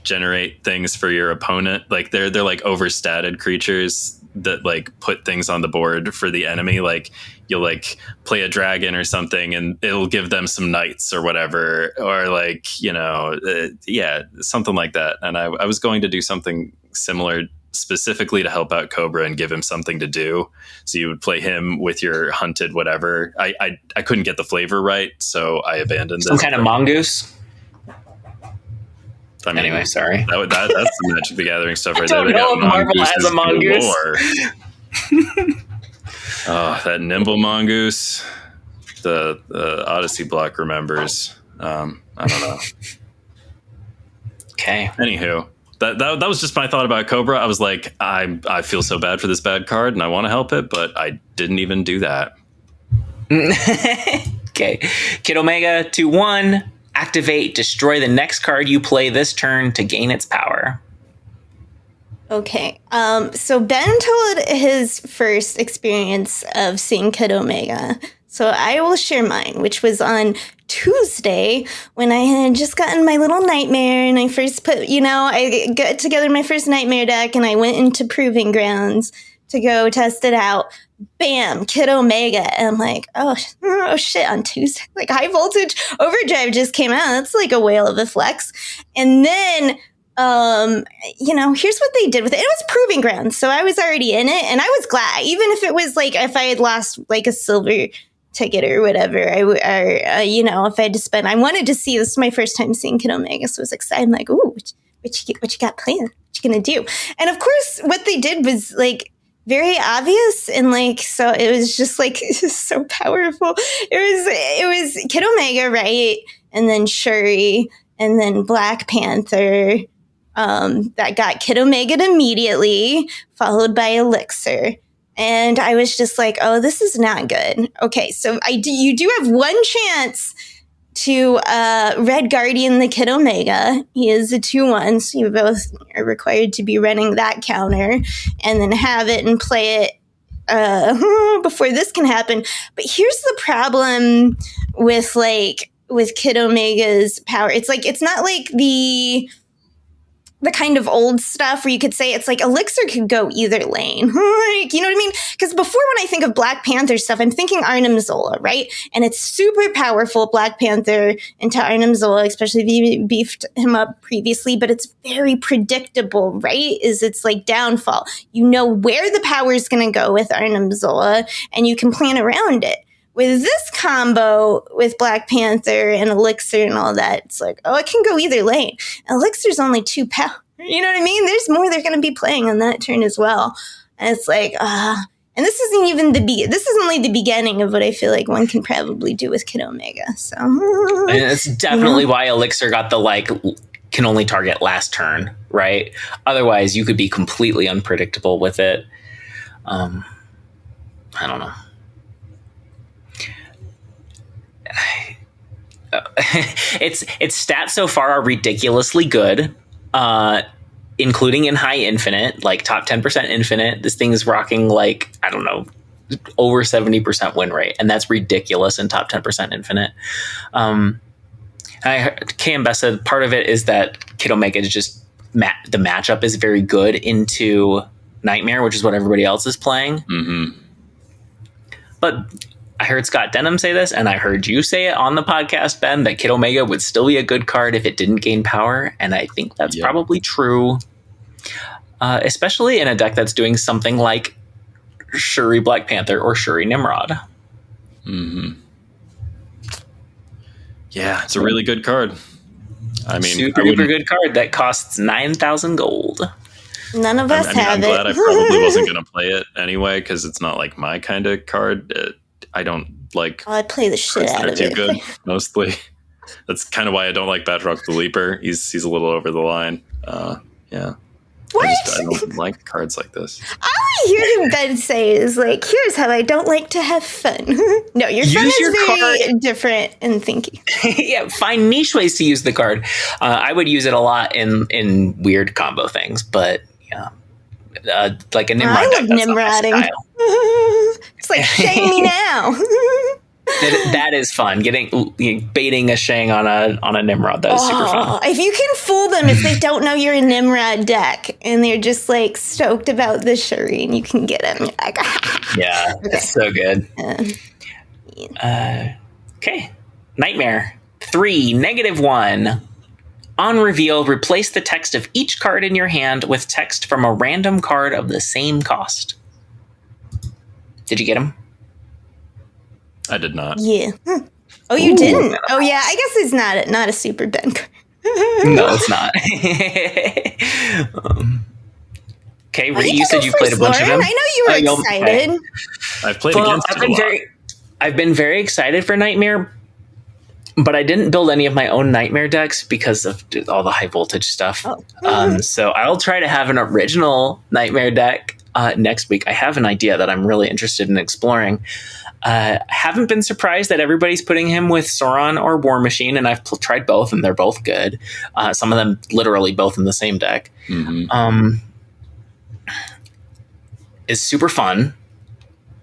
generate things for your opponent. Like they're like overstated creatures that like put things on the board for the enemy. Like you'll like play a dragon or something and it'll give them some knights or whatever, or like, something like that. And I was going to do something similar specifically to help out Cobra and give him something to do. So you would play him with your hunted whatever. I couldn't get the flavor right, so I abandoned some kind of mongoose. I mean, anyway, sorry. That's the Magic the Gathering stuff right there. I don't know if Marvel has a mongoose. Oh, that nimble mongoose. The Odyssey block remembers. I don't know. Okay. Anywho. That was just my thought about Cobra. I was like, I feel so bad for this bad card and I want to help it, but I didn't even do that. Okay. Kid Omega 2/1. Activate. Destroy the next card you play this turn to gain its power. Okay. So Ben told his first experience of seeing Kid Omega. So I will share mine, which was on Tuesday when I had just gotten my little nightmare and I first I got together my first nightmare deck and I went into Proving Grounds to go test it out. Bam, Kid Omega. And I'm like, oh shit, on Tuesday. Like High Voltage Overdrive just came out. That's like a whale of a flex. And then here's what they did with it. It was Proving Grounds. So I was already in it and I was glad, even if it was like, if I had lost like a silver ticket or whatever, if I had to spend, I wanted to see, this is my first time seeing Kid Omega, so I was excited. I'm like, ooh, what you got planned? What you gonna do? And of course, what they did was like very obvious, and like, so it was just like so powerful. It was Kid Omega, right? And then Shuri, and then Black Panther. That got Kid Omega immediately, followed by Elixir. And I was just like, oh, this is not good. Okay, so you do have one chance to Red Guardian the Kid Omega. He is a 2/1, so you both are required to be running that counter and then have it and play it before this can happen. But here's the problem with Kid Omega's power. It's like, it's not like the kind of old stuff where you could say it's like Elixir could go either lane. Like, you know what I mean? Because before, when I think of Black Panther stuff, I'm thinking Arnim Zola, right? And it's super powerful, Black Panther into Arnim Zola, especially if you beefed him up previously, but it's very predictable, right? Is its like downfall. You know where the power is going to go with Arnim Zola, and you can plan around it. With this combo with Black Panther and Elixir and all that, it's like, oh, it can go either lane. Elixir's only 2 power. You know what I mean? There's more they're going to be playing on that turn as well. And it's like, and this isn't even this is only the beginning of what I feel like one can probably do with Kid Omega. So and it's definitely why Elixir got the can only target last turn, right? Otherwise, you could be completely unpredictable with it. I don't know. Its stats so far are ridiculously good. including in high infinite, like top 10% infinite. This thing's rocking like, I don't know, over 70% win rate. And that's ridiculous in top 10% infinite. KMB said part of it is that Kid Omega is just the matchup is very good into Nightmare, which is what everybody else is playing. Mm-hmm. But I heard Scott Denham say this, and I heard you say it on the podcast, Ben, that Kid Omega would still be a good card if it didn't gain power. And I think that's probably true, especially in a deck that's doing something like Shuri Black Panther or Shuri Nimrod. Mm-hmm. Yeah, it's a really good card. I mean, super good card that costs 9,000 gold. None of us have I'm it. glad I probably wasn't going to play it anyway because it's not like my kind of card. I don't like. I play the shit out of too it. Good, mostly. That's kind of why I don't like Badrock the Leaper. He's a little over the line. Yeah. What? I don't like cards like this. All I hear Ben say is like, "Here's how I don't like to have fun." No, your fun is very different in thinking. Yeah, find niche ways to use the card. I would use it a lot in weird combo things, but yeah, like a Nimrod. I love Nimrodding. It's like shame me now. That is fun. Baiting a Shang on a Nimrod. That is super fun. If you can fool them if they don't know you're a Nimrod deck and they're just like stoked about the Shuri and you can get them. Like, yeah, okay. It's so good. Okay, Nightmare 3 -1. On reveal, replace the text of each card in your hand with text from a random card of the same cost. Did you get him? I did not. Yeah. Oh, you didn't? Oh, yeah. I guess it's not a super Ben card. No, it's not. Okay, you said you played a bunch of them. I know you were excited. Okay. I've played against it a lot. I've been very excited for Nightmare, but I didn't build any of my own Nightmare decks because of all the high voltage stuff. Oh. So I'll try to have an original Nightmare deck next week. I have an idea that I'm really interested in exploring. Haven't been surprised that everybody's putting him with Sauron or War Machine, and I've tried both, and they're both good. Some of them literally both in the same deck. Mm-hmm. Is super fun.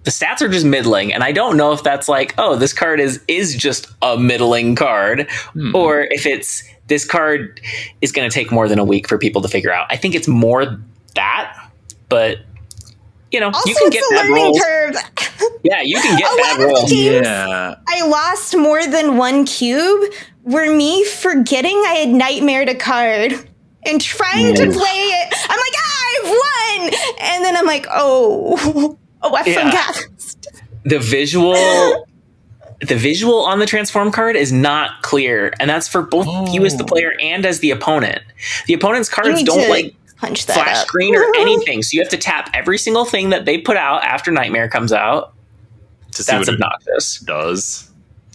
The stats are just middling, and I don't know if that's like, oh, this card is just a middling card, or if it's this card is going to take more than a week for people to figure out. I think it's more that, but you know, also, you can get it's a bad learning rolls. curve. Yeah, you can get bad rolls. Yeah. I lost more than one cube were me forgetting I had nightmared a card and trying to play it. I'm like, I've won! And then I'm like, I forgot. The visual on the transform card is not clear, and that's for both you as the player and as the opponent. The opponent's cards don't like punch that flash up. screen or anything, so you have to tap every single thing that they put out after Nightmare comes out. That's obnoxious. It does.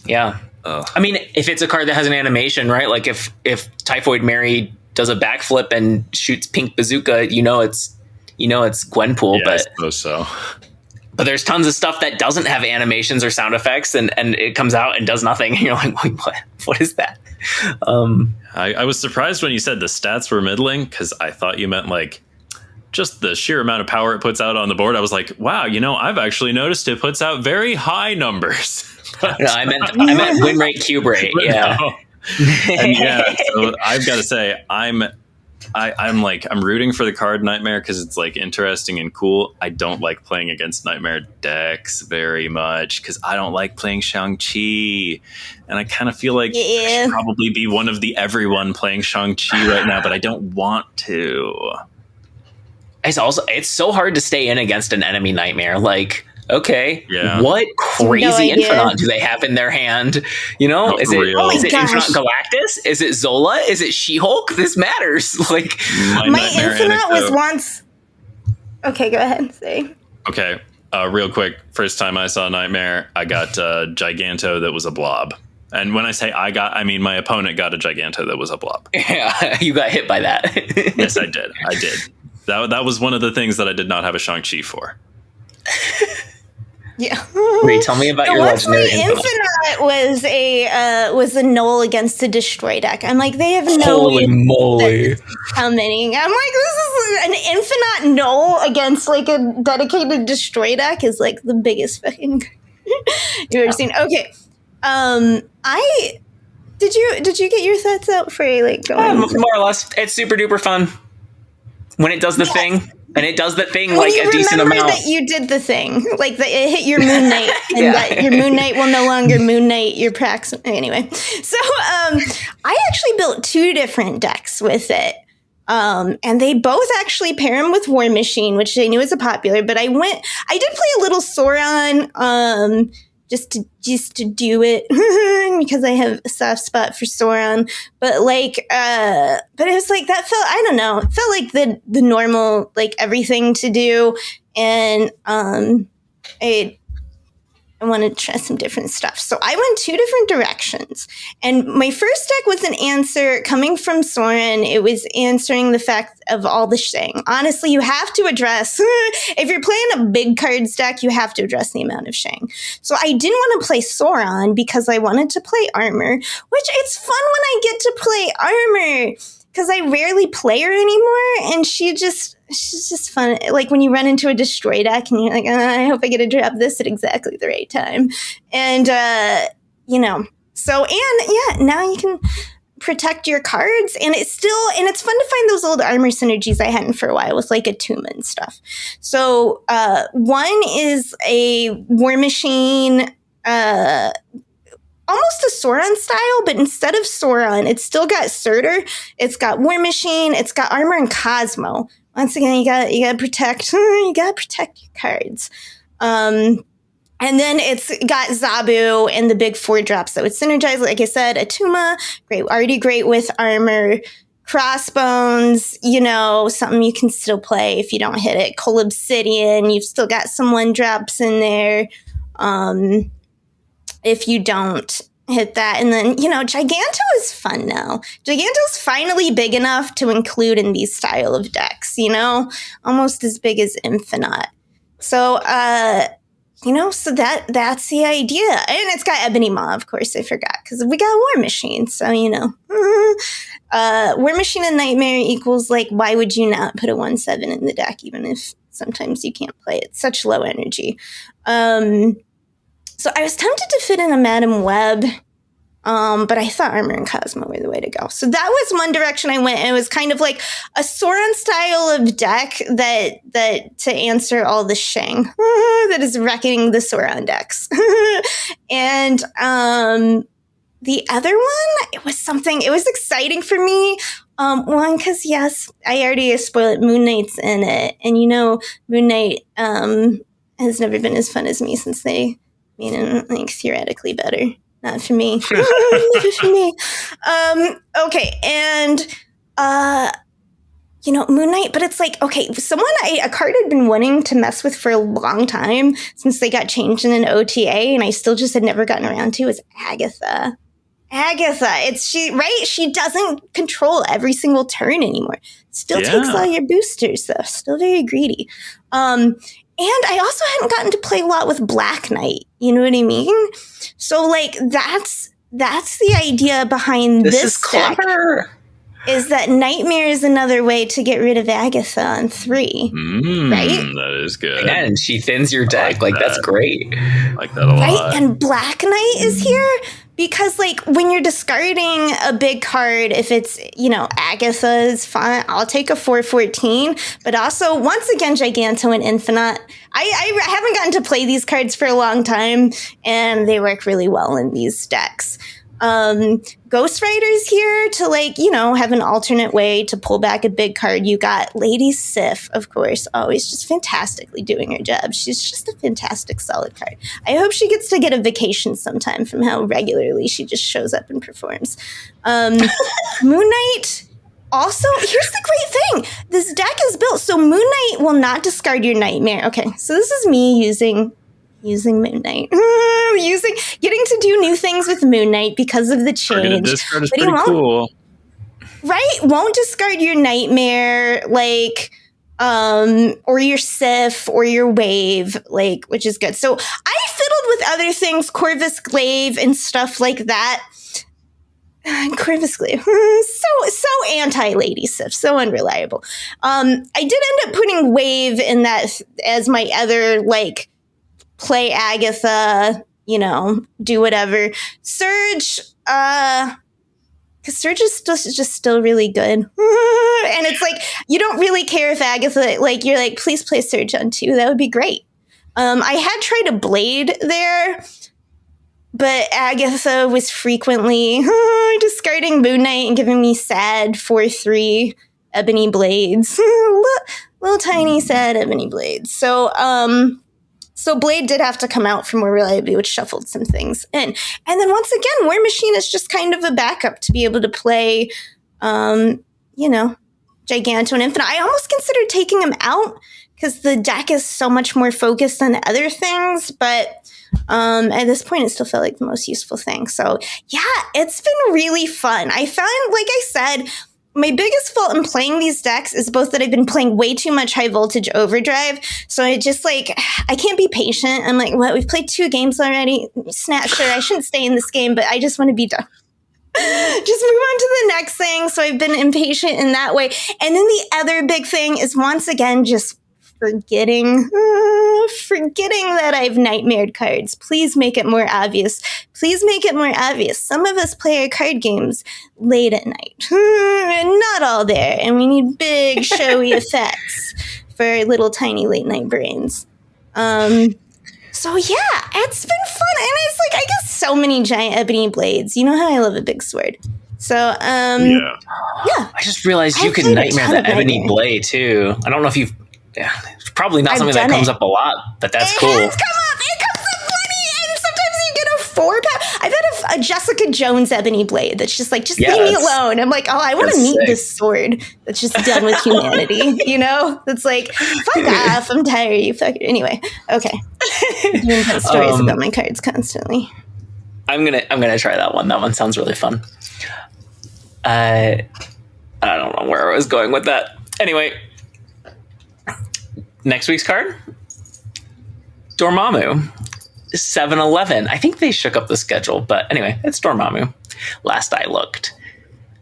Yeah. I mean, if it's a card that has an animation, right? Like if Typhoid Mary does a backflip and shoots pink bazooka, you know it's Gwenpool, I suppose so. But there's tons of stuff that doesn't have animations or sound effects, and it comes out and does nothing. And you're like, wait, what is that? I was surprised when you said the stats were middling, because I thought you meant like just the sheer amount of power it puts out on the board. I was like, wow, I've actually noticed it puts out very high numbers. No, I meant win rate, cube rate. Yeah. No. And so I've got to say, I'm rooting for the card Nightmare because it's like interesting and cool. I don't like playing against Nightmare decks very much because I don't like playing Shang-Chi, and I kind of feel like I should probably be one of the everyone playing Shang-Chi right now, but I don't want to. It's so hard to stay in against an enemy Nightmare. Like, okay, yeah. What crazy InfiNOT do they have in their hand? Is it InfiNOT Galactus? Is it Zola? Is it She-Hulk? This matters. Like, my InfiNOT was once. Okay, go ahead. Say. Okay, real quick. First time I saw Nightmare, I got Giganto that was a blob. And when I say I mean my opponent got a Giganto that was a blob. Yeah, you got hit by that. Yes, I did. That was one of the things that I did not have a Shang-Chi for. Yeah. Wait, tell me about your once my legendary InfiNOT was a null against a destroy deck. I'm like, they have no Holy way moly. that this is coming. I'm like, this is an InfiNOT null against like a dedicated destroy deck is like the biggest fucking you've ever seen. Okay. Did you get your thoughts out for like going? More or less. It's super duper fun when it does the thing. And it does the thing When like you a decent remember amount. that you did the thing, like that it hit your Moon Knight, and that your Moon Knight will no longer Moon Knight your Prax. Anyway, so I actually built 2 different decks with it, and they both actually pair them with War Machine, which I knew was a popular. But I did play a little Sauron, just to do it because I have a soft spot for Sauron. But like, but it was like that felt, I don't know, it felt like the normal, like everything to do. And I wanted to try some different stuff. So I went 2 different directions. And my first deck was an answer coming from Soren. It was answering the fact of all the Shang. Honestly, you have to address, if you're playing a big cards deck, you have to address the amount of Shang. So I didn't want to play Sauron because I wanted to play armor, which it's fun when I get to play armor because I rarely play her anymore. And she's just fun. Like when you run into a destroy deck and you're like, I hope I get to drop this at exactly the right time. And, now you can protect your cards, and it's fun to find those old armor synergies I hadn't for a while with like Atuma and stuff. So, one is a War Machine, almost a Sauron style, but instead of Sauron, it's still got Surtur, it's got War Machine, it's got armor and Cosmo. Once again, you gotta protect your cards. And then it's got Zabu and the big 4 drops that would synergize. Like I said, Atuma, already great with armor. Crossbones, something you can still play if you don't hit it. Coal Obsidian, you've still got some 1 drops in there. If you don't hit that. And then, Giganto is fun now. Giganto's finally big enough to include in these style of decks, almost as big as InfiNOT. So, so that's the idea. And it's got Ebony Maw, of course, I forgot, because we got War Machine. So, War Machine and Nightmare equals, like, why would you not put a 1/7 in the deck, even if sometimes you can't play it? Such low energy. So I was tempted to fit in a Madam Web, but I thought Armor and Cosmo were the way to go. So that was one direction I went, and it was kind of like a Sauron style of deck that to answer all the Shang that is wrecking the Sauron decks. And the other one, it was exciting for me. One, because yes, I already spoiled it, Moon Knight's in it, and Moon Knight has never been as fun as me since they made him like theoretically better. Not for me. Never for me. Okay, and Moon Knight, but it's like, okay, a card I'd been wanting to mess with for a long time since they got changed in an OTA, and I still just had never gotten around to, is Agatha. She doesn't control every single turn anymore. Still takes all your boosters, though. Still very greedy. And I also hadn't gotten to play a lot with Black Knight. You know what I mean? So, like, that's the idea behind this deck. Clever. Is that Nightmare is another way to get rid of Agatha on 3. Right? That is good. And she thins your deck. Like that's great. I like that a lot. Right? And Black Knight is here because, like, when you're discarding a big card, if it's, Agatha is fine, I'll take a 4/14. But also, once again, Giganto and InfiNOT. I haven't gotten to play these cards for a long time, and they work really well in these decks. Ghost Rider's here to, like, have an alternate way to pull back a big card. You got Lady Sif, of course, always just fantastically doing her job. She's just a fantastic solid card. I hope she gets to get a vacation sometime from how regularly she just shows up and performs. Moon Knight, also, here's the great thing. This deck is built so Moon Knight will not discard your Nightmare. Okay, so this is me using Moon Knight. Getting to do new things with Moon Knight because of the change. This card is pretty cool. Right? Won't discard your Nightmare. Like, or your Sif or your Wave, like, which is good. So I fiddled with other things, Corvus Glaive and stuff like that. Corvus Glaive, so anti-Lady Sif, so unreliable. I did end up putting Wave in that as my other, like, play Agatha, you know, do whatever. Surge, because Surge is just still really good. And it's like, you don't really care if Agatha, like, you're like, please play Surge on 2. That would be great. I had tried a Blade there, but Agatha was frequently discarding Moon Knight and giving me sad 4/3 ebony blades. little tiny sad ebony blades. So Blade did have to come out for more reliability, which shuffled some things in. And then once again, War Machine is just kind of a backup to be able to play, Giganto and InfiNOT. I almost considered taking him out because the deck is so much more focused on other things, but at this point, it still felt like the most useful thing. So yeah, it's been really fun. I found, like I said, my biggest fault in playing these decks is both that I've been playing way too much high voltage Overdrive. So I just, like, I can't be patient. I'm like, what? We've played 2 games already. Snap, sure, I shouldn't stay in this game, but I just want to be done. Just move on to the next thing. So I've been impatient in that way. And then the other big thing is, once again, just forgetting that I've nightmared cards. Please make it more obvious. Please make it more obvious. Some of us play our card games late at night. And not all there. And we need big, showy effects for our little tiny late night brains. So yeah, it's been fun. And it's like, I guess so many giant ebony blades. You know how I love a big sword. So, yeah. I just realized you could nightmare the ebony blade too. I don't know if you've... Yeah, it's probably not something that comes up a lot, but that's cool. It comes up plenty, and sometimes you get a 4-pack. I've had a Jessica Jones ebony blade that's just like, leave me alone. I'm like, I want to meet this sword that's just done with humanity, you know? That's like, fuck off, I'm tired, you fucker. Anyway, okay. Doing stories about my cards constantly. I'm gonna try that one. That one sounds really fun. I don't know where I was going with that. Anyway. Next week's card, Dormammu, 7-11. I think they shook up the schedule, but anyway, it's Dormammu. Last I looked.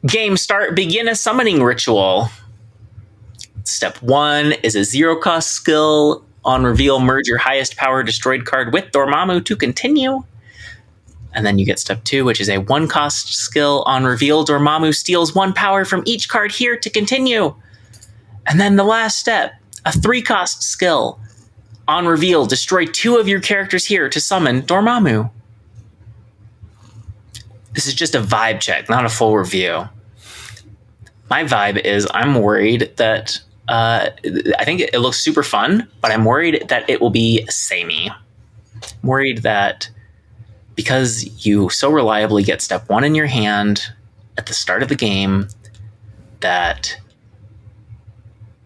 Game start, begin a summoning ritual. Step 1 is a 0-cost skill. On reveal, merge your highest power destroyed card with Dormammu to continue. And then you get step 2, which is a 1-cost skill. On reveal, Dormammu steals 1 power from each card here to continue. And then the last step, a 3-cost skill. On reveal, destroy 2 of your characters here to summon Dormammu. This is just a vibe check, not a full review. My vibe is I'm worried that I think it looks super fun, but I'm worried that it will be samey. I'm worried that because you so reliably get step 1 in your hand at the start of the game, that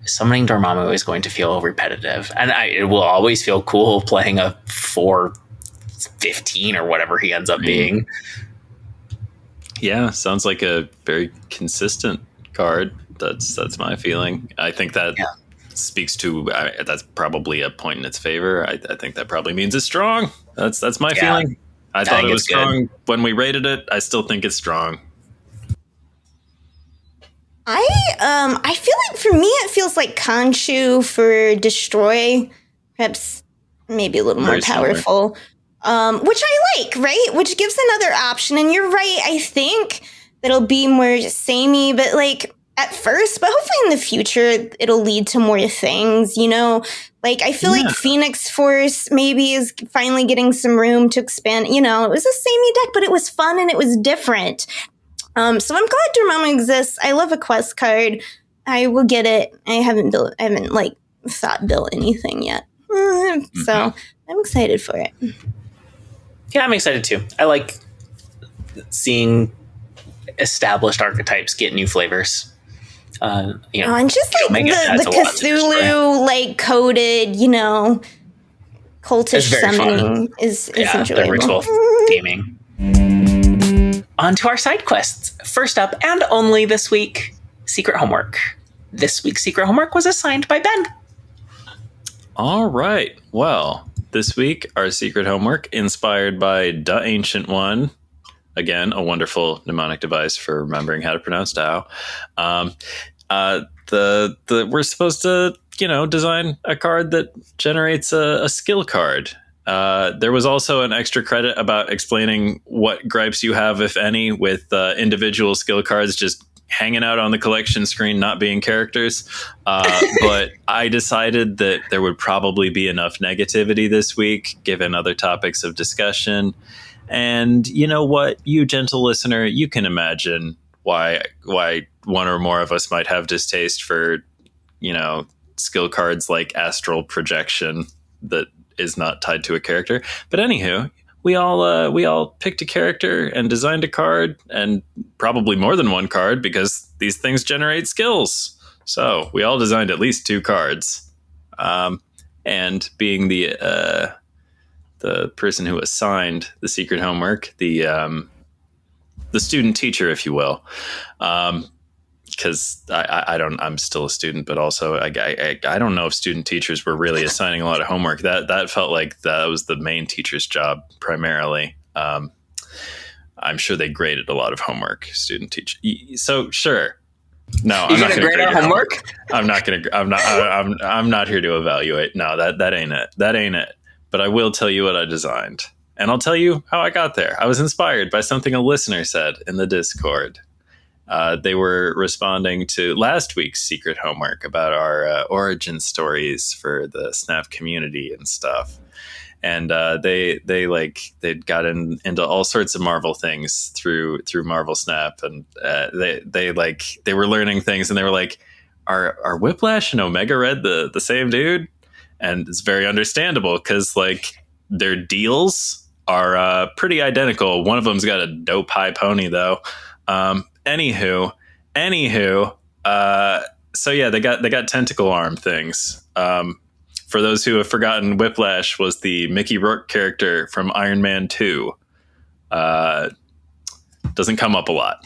summoning Dormammu is going to feel repetitive. And it will always feel cool playing a 4/15 or whatever he ends up being. Yeah, sounds like a very consistent card. That's my feeling. I think that speaks to that's probably a point in its favor. I think that probably means it's strong. That's my feeling. I thought it was strong when we rated it. I still think it's strong. I feel like for me it feels like Khonshu for Destroy, perhaps maybe a little more powerful, which I like, right? Which gives another option. And you're right, I think that'll be more samey, but like at first, but hopefully in the future it'll lead to more things, you know? Like I feel like Phoenix Force maybe is finally getting some room to expand. You know, it was a samey deck, but it was fun and it was different. So I'm glad Dormammu exists. I love a quest card. I will get it. I haven't built anything yet. So I'm excited for it. Yeah, I'm excited too. I like seeing established archetypes get new flavors. And just like the Cthulhu like coded, cultish summoning is enjoyable. The ritual theming. On to our side quests. First up and only this week, secret homework. This week's secret homework was assigned by Ben. All right. Well, this week, our secret homework, inspired by Da Ancient One. Again, a wonderful mnemonic device for remembering how to pronounce Tao. We're supposed to, design a card that generates a skill card. There was also an extra credit about explaining what gripes you have, if any, with individual skill cards just hanging out on the collection screen, not being characters. But I decided that there would probably be enough negativity this week, given other topics of discussion. And you know what, you gentle listener, you can imagine why one or more of us might have distaste for, skill cards like astral projection that is not tied to a character. But anywho, we all picked a character and designed a card, and probably more than one card because these things generate skills. So we all designed at least 2 cards. And being the person who assigned the secret homework, the student teacher, if you will, because I'm still a student, but also I don't know if student teachers were really assigning a lot of homework. That felt like that was the main teacher's job primarily. I'm sure they graded a lot of homework, student teacher. So sure. No, I'm not going to grade our homework. I'm not here to evaluate. No, that ain't it. That ain't it. But I will tell you what I designed. And I'll tell you how I got there. I was inspired by something a listener said in the Discord. They were responding to last week's secret homework about our origin stories for the Snap community and stuff. And they got into all sorts of Marvel things through Marvel Snap, and they were learning things, and they were like, "Are Whiplash and Omega Red the same dude?" And it's very understandable because their deals are pretty identical. One of them's got a dope high pony though. Anywho. So yeah, they got tentacle arm things. For those who have forgotten, Whiplash was the Mickey Rourke character from Iron Man 2. Doesn't come up a lot.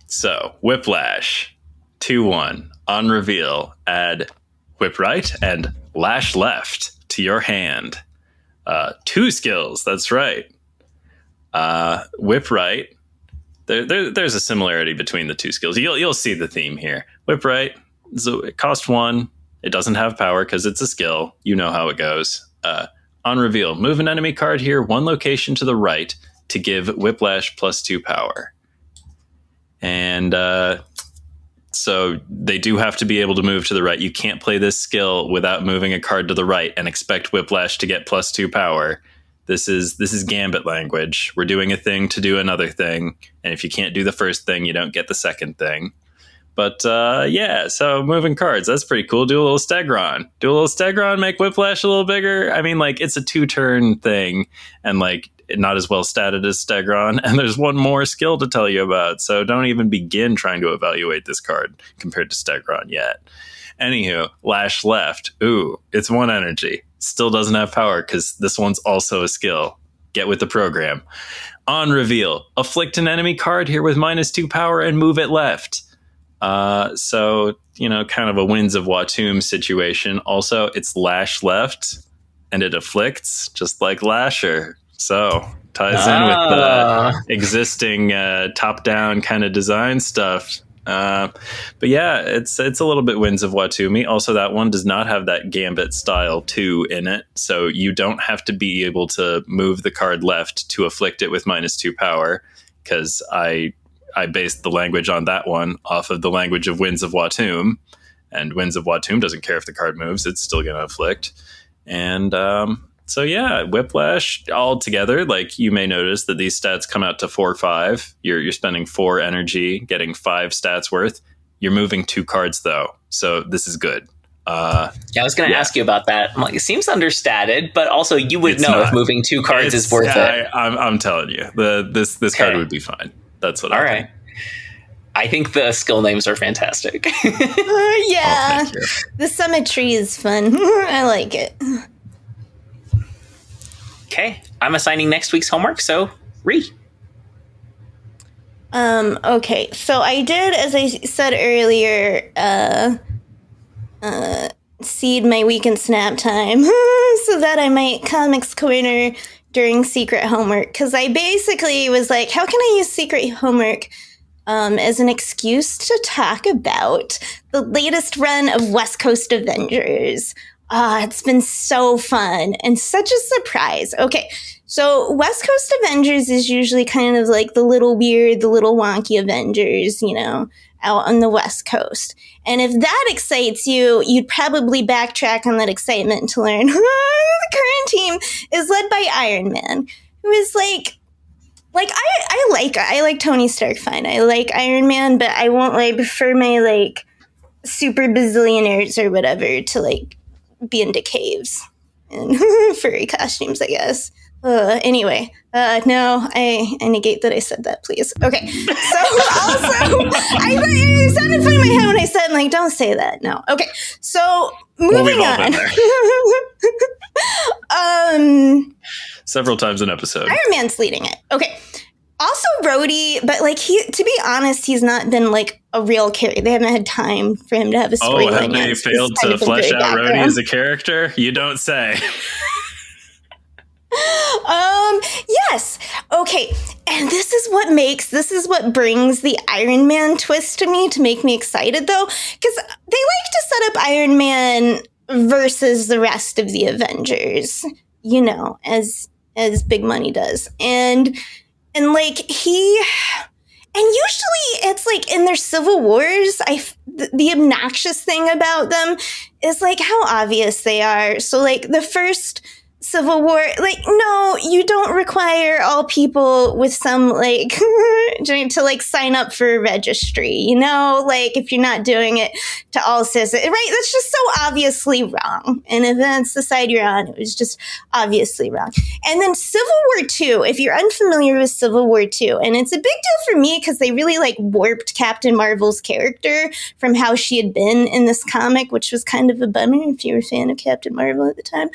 So Whiplash 2-1 on reveal, add whip right and lash left to your hand. 2 skills. That's right. Whip right. There's a similarity between the 2 skills. You'll see the theme here. Whip right. So it costs 1. It doesn't have power because it's a skill. You know how it goes. On reveal, move an enemy card here 1 location to the right to give Whiplash +2 power. And so they do have to be able to move to the right. You can't play this skill without moving a card to the right and expect Whiplash to get +2 power. This is Gambit language. We're doing a thing to do another thing. And if you can't do the first thing, you don't get the second thing. But yeah, so moving cards, that's pretty cool. Do a little Stegron. Make Whiplash a little bigger. I mean, it's a 2-turn thing and not as well statted as Stegron. And there's one more skill to tell you about. So don't even begin trying to evaluate this card compared to Stegron yet. Anywho, lash left. Ooh, it's 1 energy. Still doesn't have power because this one's also a skill. Get with the program. On reveal, afflict an enemy card here with -2 power and move it left. So, kind of a Winds of Watum situation. Also, it's lash left and it afflicts just like Lasher. So ties in with the existing top-down kind of design stuff. But yeah, it's a little bit Winds of Watumi. Also, that one does not have that Gambit style 2 in it. So you don't have to be able to move the card left to afflict it with -2 power, because I based the language on that one off of the language of Winds of Watum, and Winds of Watum doesn't care if the card moves, it's still going to afflict. And so yeah, Whiplash altogether, you may notice that these stats come out to 4/5. You're spending 4 energy, getting 5 stats worth. You're moving 2 cards though, so this is good. I was going to ask you about that. I'm it seems understated, but also you would know if moving 2 cards is worth it. I'm telling you, this card would be fine. That's what. All right. I think the skill names are fantastic. Yeah, the symmetry is fun. I like it. Okay, I'm assigning next week's homework, so Ree. Okay, so I did, as I said earlier, seed my weekend snap time so that I might comics corner during secret homework, because I basically was like, how can I use secret homework as an excuse to talk about the latest run of West Coast Avengers. It's been so fun and such a surprise. Okay, so West Coast Avengers is usually kind of like the little weird, the little wonky Avengers, you know, out on the West Coast. And if that excites you, you'd probably backtrack on that excitement to learn the current team is led by Iron Man, who is like I like Tony Stark fine. I like Iron Man, but I won't prefer my like super bazillionaires or whatever to like be into caves and furry costumes, I guess. Anyway, no, I negate that I said that, please. Okay, so also, it sounded funny in my head when I said, like, don't say that. No. Okay, so moving on. Several times an episode. Iron Man's leading it. Okay. Also Rhodey, but like to be honest, he's not been like a real character. They haven't had time for him to have a storyline. Oh, have they failed to flesh out Rhodey as a character? You don't say. Yes. Okay. And this is what brings the Iron Man twist to me to make me excited though, because they like to set up Iron Man versus the rest of the Avengers, you know, as Big Money does. And like usually it's like in their civil wars, the obnoxious thing about them is like how obvious they are. So like the first Civil War, like, no, you don't require all people with some like to like sign up for a registry, you know, like if you're not doing it to all citizens, right? That's just so obviously wrong. And if that's the side you're on, it was just obviously wrong. And then Civil War II, if you're unfamiliar with Civil War II, and it's a big deal for me because they really like warped Captain Marvel's character from how she had been in this comic, which was kind of a bummer if you were a fan of Captain Marvel at the time.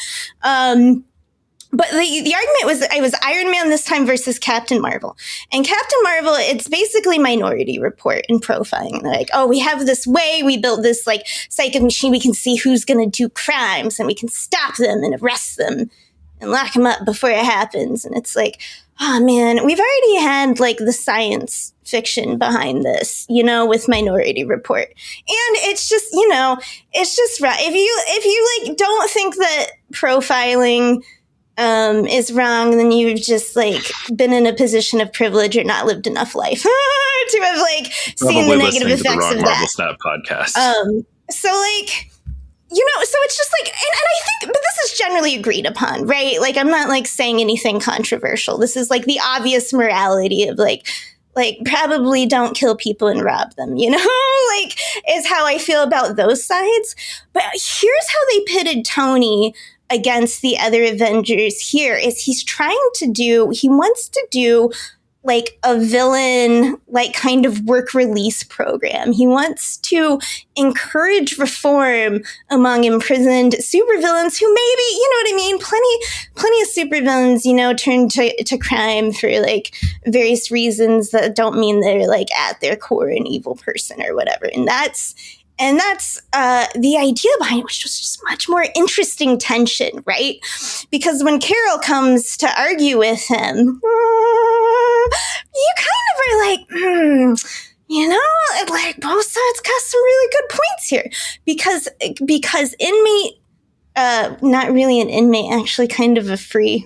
But the argument was it was Iron Man this time versus Captain Marvel. And Captain Marvel, it's basically Minority Report and profiling. They're like, oh, we have this way, we built this like psychic machine, we can see who's going to do crimes and we can stop them and arrest them and lock them up before it happens. And it's like, oh man, we've already had like the science fiction behind this, you know, with Minority Report. And it's just, you know, it's just right. If you like don't think that profiling is wrong, then you've just like been in a position of privilege or not lived enough life to have like seen the negative effects of that. Marvel Snap podcast. So like, you know, so it's just like, and I think, but this is generally agreed upon, right? Like, I'm not like saying anything controversial. This is like the obvious morality of like probably don't kill people and rob them, you know, like is how I feel about those sides. But here's how they pitted Tony against the other Avengers here is he wants to do like a villain, like kind of work release program. He wants to encourage reform among imprisoned supervillains who maybe, you know what I mean? Plenty of supervillains, you know, turn to crime for like various reasons that don't mean they're like at their core an evil person or whatever. And that's the idea behind it, which was just much more interesting tension, right? Because when Carol comes to argue with him, you kind of are like, you know, like both sides got some really good points here. Because inmate, not really an inmate, actually kind of a free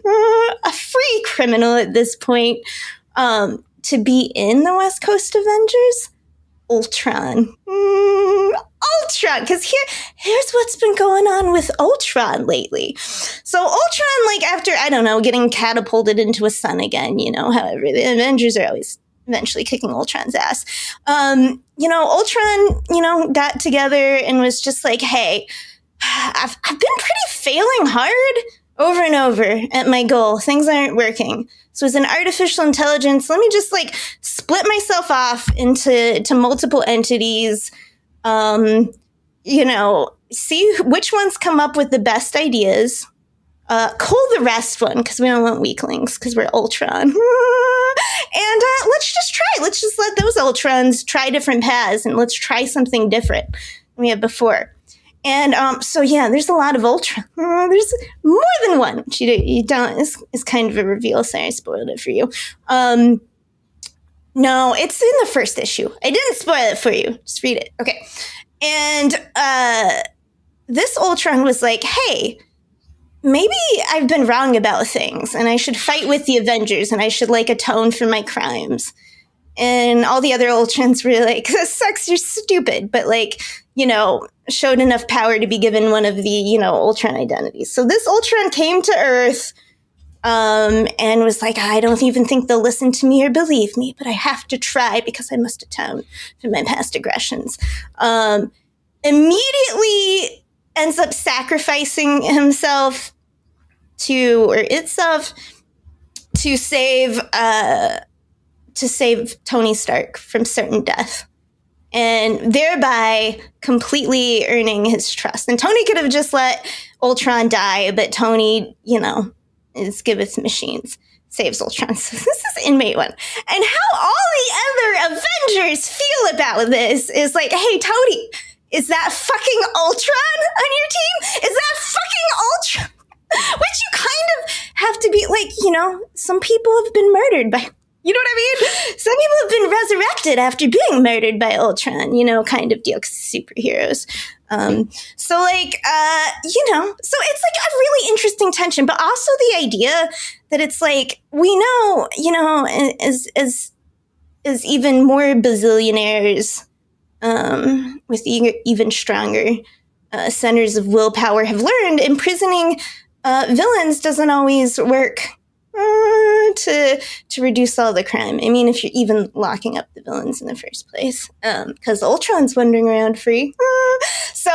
criminal at this point, to be in the West Coast Avengers. Ultron, because here's what's been going on with Ultron lately. So Ultron, like after, I don't know, getting catapulted into a sun again, you know, however, the Avengers are always eventually kicking Ultron's ass. You know, Ultron, you know, got together and was just like, hey, I've been pretty failing hard over and over at my goal. Things aren't working. So as an artificial intelligence, let me just like split myself off into multiple entities, you know, see which ones come up with the best ideas, cull the rest one because we don't want weaklings because we're Ultron. And let's just try. Let's just let those Ultrons try different paths, and let's try something different than we had before. And so yeah, there's a lot of Ultron. There's more than one. Which you don't. It's kind of a reveal. Sorry, I spoiled it for you. No, it's in the first issue. I didn't spoil it for you. Just read it. Okay. And this Ultron was like, hey, maybe I've been wrong about things, and I should fight with the Avengers, and I should like atone for my crimes. And all the other Ultrons were like, this sucks, you're stupid, but like, you know, showed enough power to be given one of the, you know, Ultron identities. So this Ultron came to Earth and was like, I don't even think they'll listen to me or believe me, but I have to try because I must atone for my past aggressions. Immediately ends up sacrificing himself to save Tony Stark from certain death, and thereby completely earning his trust. And Tony could have just let Ultron die, but Tony, you know, is good with machines, saves Ultron. So this is Inmate 1. And how all the other Avengers feel about this is like, hey, Tony, is that fucking Ultron on your team? Is that fucking Ultron? Which you kind of have to be like, you know, some people have been murdered by, you know what I mean? Some people have been resurrected after being murdered by Ultron, you know, kind of deal, 'cause superheroes. So like, you know, so it's like a really interesting tension, but also the idea that it's like, we know, you know, as even more bazillionaires, with even stronger centers of willpower have learned, imprisoning villains doesn't always work to reduce all the crime. I mean, if you're even locking up the villains in the first place, because Ultron's wandering around free. So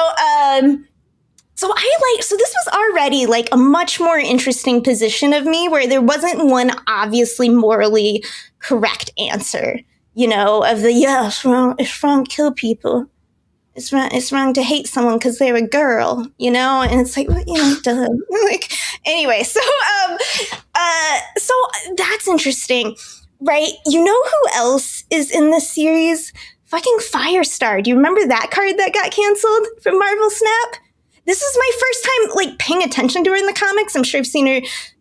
this was already like a much more interesting position of me, where there wasn't one obviously morally correct answer, you know, of the, yeah, it's wrong to kill people. It's wrong to hate someone because they're a girl, you know? And it's like, well, you know, duh. Like, anyway, so that's interesting, right? You know who else is in this series? Fucking Firestar. Do you remember that card that got canceled from Marvel Snap? This is my first time, like, paying attention to her in the comics. I'm sure I've seen her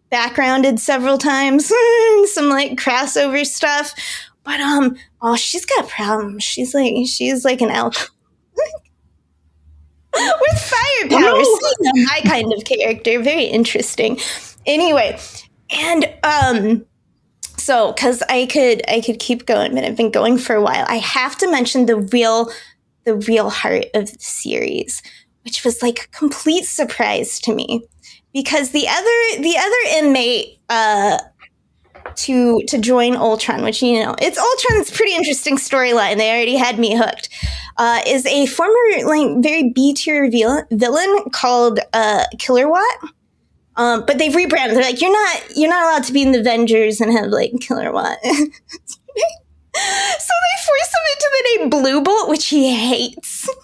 backgrounded several times, some, like, crossover stuff. But, she's got problems. She's like an elk. With firepower. Oh, no. My kind of character. Very interesting. Anyway, and so because I could keep going, but I've been going for a while. I have to mention the real heart of the series, which was like a complete surprise to me, because the other inmate to join Ultron, which, you know, it's Ultron's pretty interesting storyline. They already had me hooked. Is a former, like, very B-tier villain called Killerwatt. But they've rebranded. They're like, you're not allowed to be in the Avengers and have, like, Killerwatt. So they force him into the name Blue Bolt, which he hates. And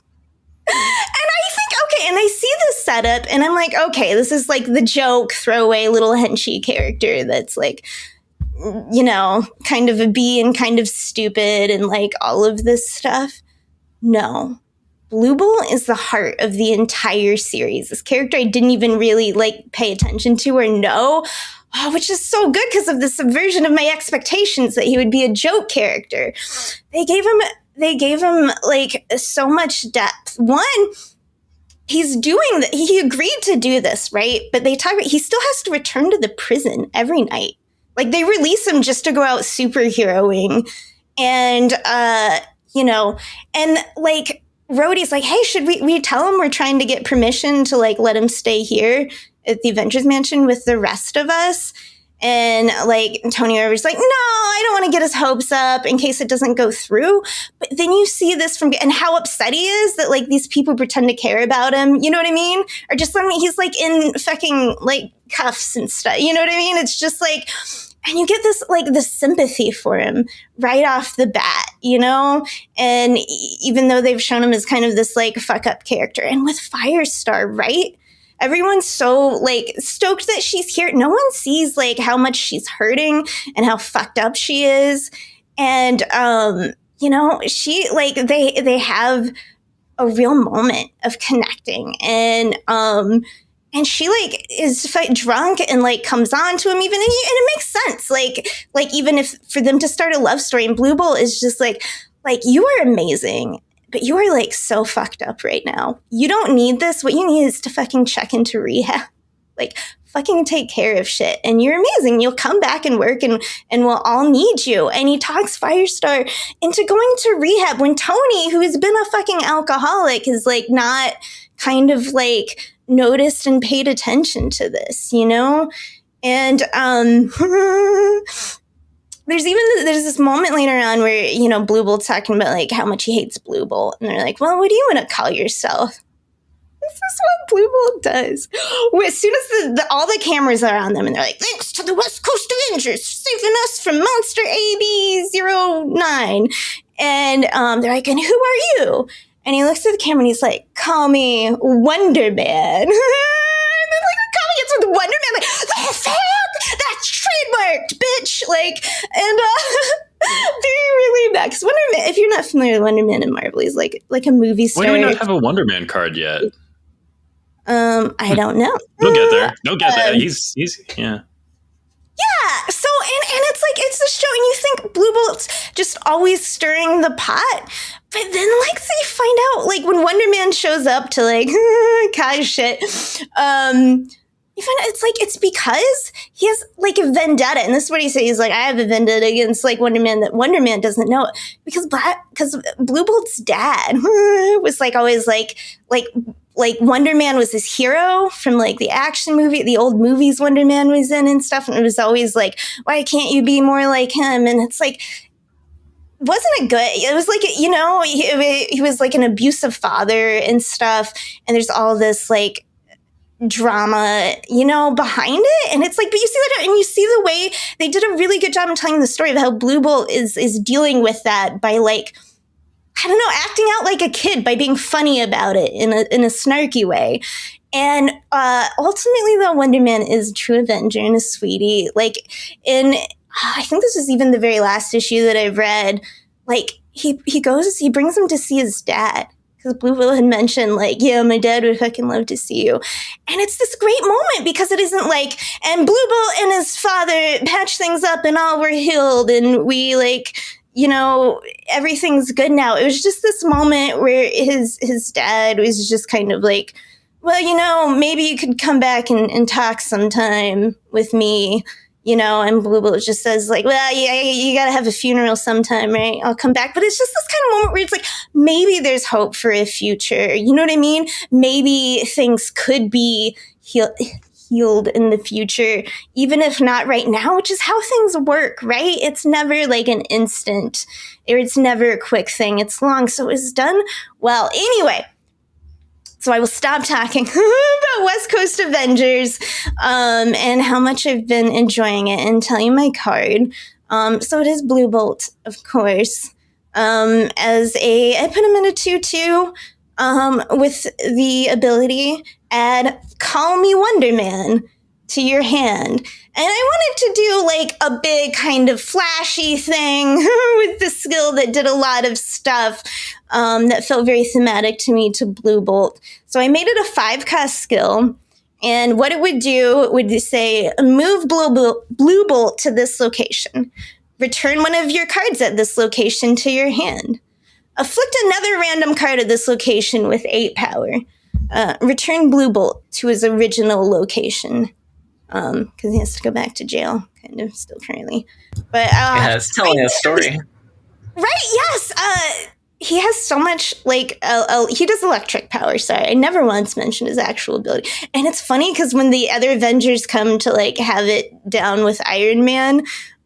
I think, okay, and I see this setup, and I'm like, okay, this is like the joke, throwaway little henchy character that's like, you know, kind of a B and kind of stupid and like all of this stuff. No. Blue Bolt is the heart of the entire series. This character I didn't even really like pay attention to or know, which is so good because of the subversion of my expectations that he would be a joke character. They gave him like so much depth. One, he's doing he agreed to do this, right? But they talk about he still has to return to the prison every night. Like, they release him just to go out superheroing. And, you know, and like Rhodey's like, hey, should we tell him we're trying to get permission to like let him stay here at the Avengers Mansion with the rest of us? And like Tony Irving's like, no, I don't want to get his hopes up in case it doesn't go through. But then you see this and how upset he is that like these people pretend to care about him. You know what I mean? Or just he's like in fucking like cuffs and stuff. You know what I mean? It's just like, and you get this like the sympathy for him right off the bat, you know? And even though they've shown him as kind of this like fuck up character, and with Firestar, right? Everyone's so like stoked that she's here. No one sees like how much she's hurting and how fucked up she is. And, you know, she like, they have a real moment of connecting, and she like is drunk and like comes on to him even, and it makes sense. Like even if for them to start a love story, and Blue Bolt is just like you are amazing, but you are like so fucked up right now. You don't need this. What you need is to fucking check into rehab. Like fucking take care of shit. And you're amazing. You'll come back and work, and we'll all need you. And he talks Firestar into going to rehab when Tony, who has been a fucking alcoholic, is like not kind of like noticed and paid attention to this, you know? And there's this moment later on where, you know, Blue Bolt's talking about like how much he hates Blue Bolt. And they're like, well, what do you want to call yourself? This is what Blue Bolt does. As soon as all the cameras are on them, and they're like, thanks to the West Coast Avengers saving us from Monster AB09. And they're like, and who are you? And he looks at the camera and he's like, call me Wonder Man. And then like the comic gets with Wonder Man, like, the fuck? That's trademarked, bitch. Like, and very really bad. Because Wonder Man, if you're not familiar with Wonder Man in Marvel, he's like a movie star. Why do we not have a Wonder Man card yet? I don't know. We'll get there. We'll get there. He's yeah. Yeah. So and it's like it's the show, and you think Blue Bolt's just always stirring the pot, but then like they find out like when Wonder Man shows up to like cause shit, you find out it's like it's because he has like a vendetta, and this is what he says. He's like, I have a vendetta against like Wonder Man that Wonder Man doesn't know, because Blue Bolt's dad was like always like Wonder Man was his hero from like the action movie, the old movies Wonder Man was in and stuff. And it was always like, why can't you be more like him? And it's like, wasn't it good? It was like, you know, he was like an abusive father and stuff. And there's all this like drama, you know, behind it. And it's like, but you see that, and you see the way they did a really good job in telling the story of how Blue Bolt is dealing with that by like, I don't know, acting out like a kid by being funny about it in a snarky way. And ultimately, though, Wonder Man is a true Avenger and a sweetie. Like, I think this is even the very last issue that I've read. Like, he brings him to see his dad. Because Blue Bolt had mentioned, like, yeah, my dad would fucking love to see you. And it's this great moment because it isn't like, and Blue Bolt and his father patched things up and all were healed and we, like, you know, everything's good now. It was just this moment where his dad was just kind of like, well, you know, maybe you could come back and talk sometime with me, you know, and Blue Bolt just says like, well, yeah, you got to have a funeral sometime, right? I'll come back. But it's just this kind of moment where it's like, maybe there's hope for a future. You know what I mean? Maybe things could be healed in the future, even if not right now, which is how things work, right? It's never like an instant, or it's never a quick thing. It's long. So it's done well. Anyway, so I will stop talking about West Coast Avengers and how much I've been enjoying it and tell you my card. So it is Blue Bolt, of course. I put him in a 2/2 with the ability, add Call Me Wonder Man to your hand. And I wanted to do like a big kind of flashy thing with the skill that did a lot of stuff that felt very thematic to me to Blue Bolt. So I made it a 5-cost skill. And what it would do would say, move Blue Bolt to this location. Return one of your cards at this location to your hand. Afflict another random card at this location with 8 power. Return Blue Bolt to his original location. Because he has to go back to jail, kind of, still currently. But yeah, it's telling a story. Right, yes. He has so much, like, he does electric power, sorry. I never once mentioned his actual ability. And it's funny, because when the other Avengers come to, like, have it down with Iron Man,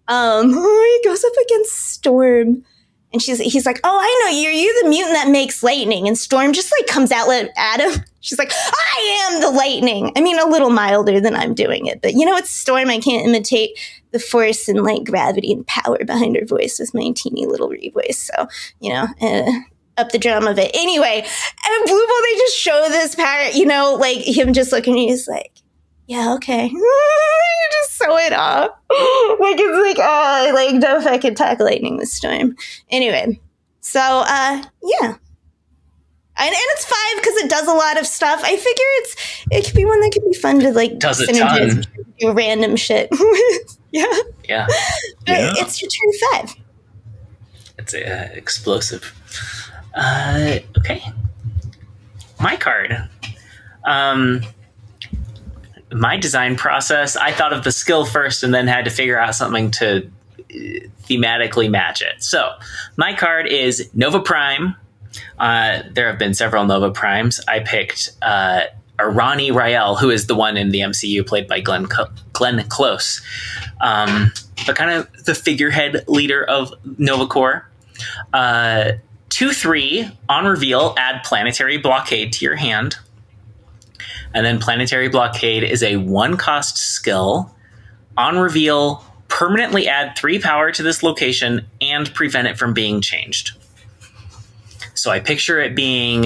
he goes up against Storm. And he's like, oh, I know, you're the mutant that makes lightning. And Storm just, like, comes out at him. She's like, I am the lightning. I mean, a little milder than I'm doing it. But, you know, it's Storm. I can't imitate the force and, like, gravity and power behind her voice with my teeny little Ree voice. So, you know, up the drum of it. Anyway, and Blue Ball, they just show this part, you know, like him just looking, he's like, yeah, okay. You just sew it off. Like, it's like, oh, like, no fucking talk lightning this time. Anyway, so, yeah. And it's 5 because it does a lot of stuff. I figure it could be one that could be fun to, like, does a ton. Do random shit. Yeah. Yeah. It's your turn 5. It's explosive. Okay. My card. My design process, I thought of the skill first and then had to figure out something to thematically match it. So my card is Nova Prime. There have been several Nova Primes. I picked Arani Rael, who is the one in the MCU played by Glenn Close, but kind of the figurehead leader of Nova Corps. 2/3 on reveal, add Planetary Blockade to your hand. And then Planetary Blockade is a 1-cost skill. On reveal, permanently add 3 power to this location and prevent it from being changed. So I picture it being,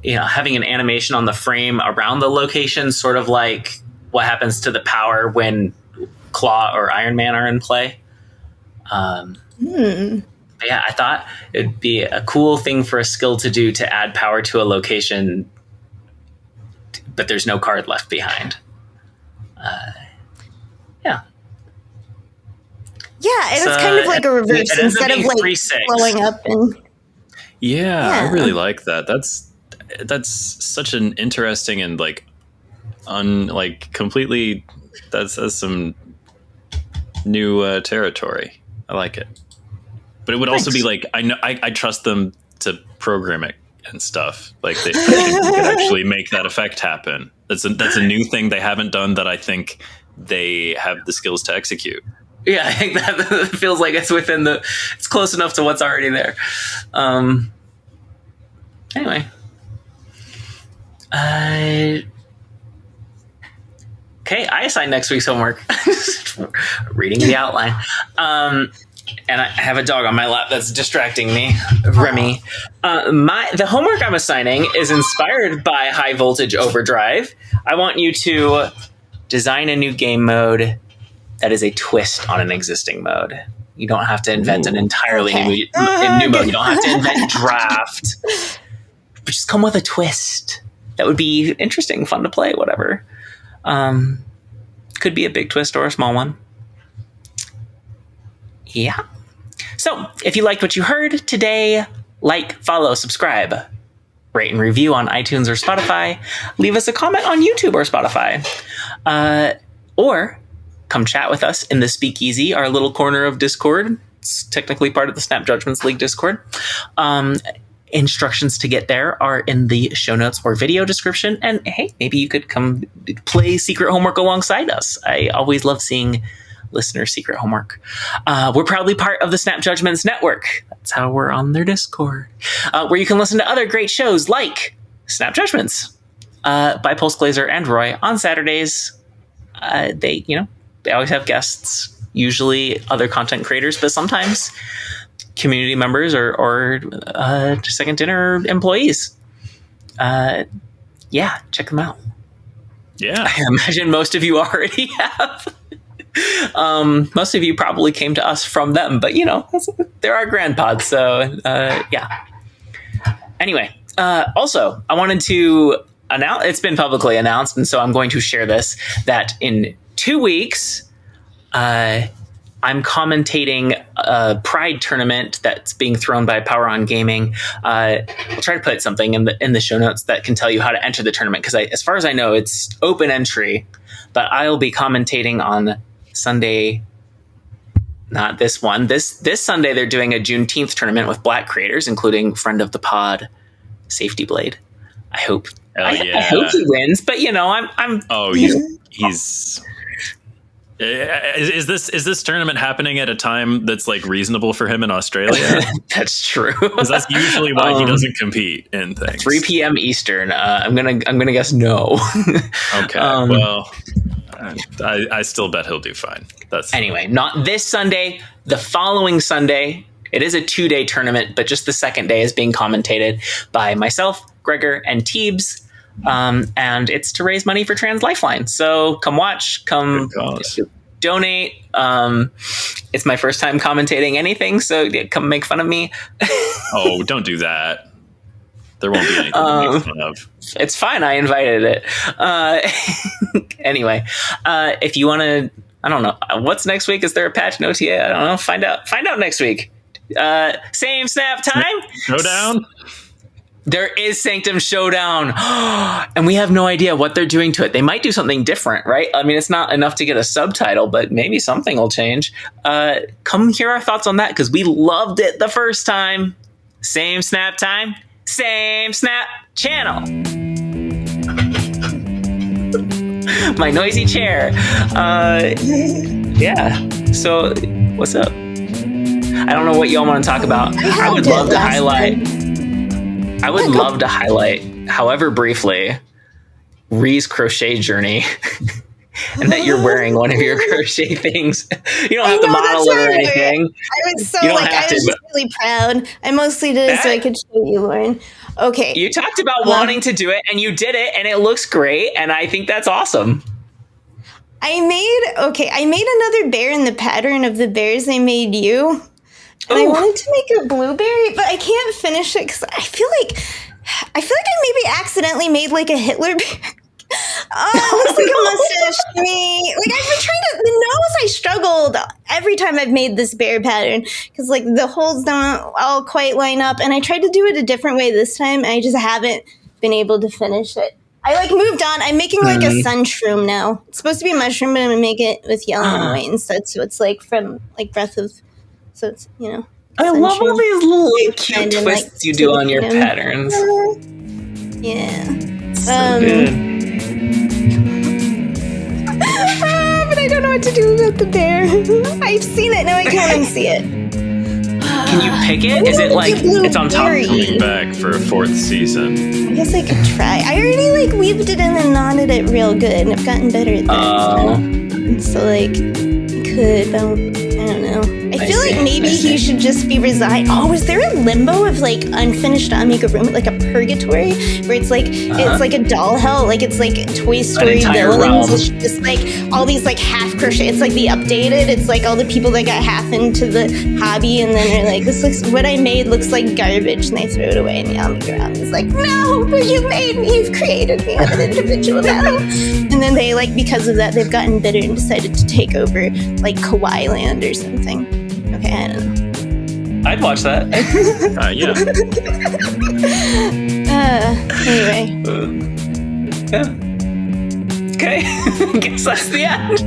you know, having an animation on the frame around the location, sort of like what happens to the power when Claw or Iron Man are in play. Yeah, I thought it'd be a cool thing for a skill to do to add power to a location, but there's no card left behind. Yeah. Yeah, it was kind of like a reverse instead of like blowing up and. Yeah, I really like that. That's such an interesting and like completely. That's some new territory. I like it. But it would also be like I trust them to program it and stuff. Like they could actually make that effect happen. That's a new thing they haven't done that I think they have the skills to execute. Yeah, I think that feels like it's it's close enough to what's already there. Anyway. Okay, I assigned next week's homework. Reading the outline. And I have a dog on my lap that's distracting me. Remy. The homework I'm assigning is inspired by High Voltage Overdrive. I want you to design a new game mode that is a twist on an existing mode. You don't have to invent an entirely new mode. You don't have to invent draft. But just come with a twist. That would be interesting, fun to play, whatever. Could be a big twist or a small one. Yeah. So, if you liked what you heard today, like, follow, subscribe, rate and review on iTunes or Spotify, leave us a comment on YouTube or Spotify, or come chat with us in the Speakeasy, our little corner of Discord. It's technically part of the Snap Judgments League Discord. Instructions to get there are in the show notes or video description. And hey, maybe you could come play secret homework alongside us. I always love seeing listener secret homework. We're proudly part of the Snap Judgments Network. That's how we're on their Discord, where you can listen to other great shows like Snap Judgments by Pulse Glazer and Roy on Saturdays. They always have guests, usually other content creators, but sometimes community members or Second Dinner employees. Yeah, check them out. Yeah, I imagine most of you already have. Most of you probably came to us from them, but they're our grandpods, so yeah. Anyway, also, I wanted to announce, it's been publicly announced, and so I'm going to share this, that in 2 weeks, I'm commentating a Pride tournament that's being thrown by Power On Gaming. I'll try to put something in the show notes that can tell you how to enter the tournament, because as far as I know, it's open entry, but I'll be commentating on Sunday, not this one. This Sunday, they're doing a Juneteenth tournament with Black creators, including friend of the pod, Safety Blade. I hope. I hope he wins, but I'm. Oh, he's. Is this tournament happening at a time that's like reasonable for him in Australia? That's true. Because that's usually why he doesn't compete in things. 3 p.m. Eastern. I'm gonna guess no. Okay. Well, I still bet he'll do fine. Anyway, not this Sunday. The following Sunday, It is a 2-day tournament, but just the second day is being commentated by myself, Gregor, and Teebs. And it's to raise money for Trans Lifeline. So come watch, come donate. It's my first time commentating anything, so come make fun of me. Oh, don't do that. There won't be anything to make fun of. It's fine. I invited it. Anyway, if you want to, I don't know, what's next week? Is there a patch? No TA? I don't know. Find out next week. Same Snap time. Showdown. There is Sanctum Showdown. And we have no idea what they're doing to it. They might do something different, right? I mean, it's not enough to get a subtitle, but maybe something will change. Come hear our thoughts on that, because we loved it the first time. Same Snap time. Same Snap channel. My noisy chair. Yeah. So, what's up? I don't know what y'all want to talk about. I would love to highlight, however briefly, Rhee's crochet journey. And that you're wearing one of your crochet things. You don't have to model it or anything. I was just really proud. I mostly did it so I could show you, Lauren. Okay. You talked about wanting to do it, and you did it, and it looks great, and I think that's awesome. I made another bear in the pattern of the bears I made you. And I wanted to make a blueberry, but I can't finish it because I feel like I maybe accidentally made like a Hitler bear. Oh, it looks like a mustache to me. Like, I've been trying to, the nose, I struggled every time I've made this bear pattern because, like, the holes don't all quite line up. And I tried to do it a different way this time, and I just haven't been able to finish it. I, like, moved on. I'm making, like, a sun shroom now. It's supposed to be a mushroom, but I'm going to make it with yellow and white instead. So it's, like, from, like, Breath of, so it's, you know. I love all these little cute twists you do on your patterns. Yeah. So good. But I don't know what to do about the bear. I've seen it, now I can't unsee it. Can you pick it? Is it like it's on top? Coming back for a 4th season. I guess I could try. I already like weaved it in and knotted it real good, and I've gotten better at that. So like, I could, but I don't know. I feel like maybe he should just be resigned. Oh, is there a limbo of like unfinished Amiga room, like a purgatory, where it's like it's like a doll hell, like it's like Toy Story villains, it's just like all these like half crochet. It's like the updated. It's like all the people that got half into the hobby, and then they're like, this looks, what I made looks like garbage, and they throw it away, and the Amiga round is like, no, but you made me, you've created me, I'm an individual now. And then they like, because of that, they've gotten bitter and decided to take over like Kawaii Land or something. Okay, I don't know. I'd watch that. Yeah. Anyway. Yeah. Okay. Guess that's the end.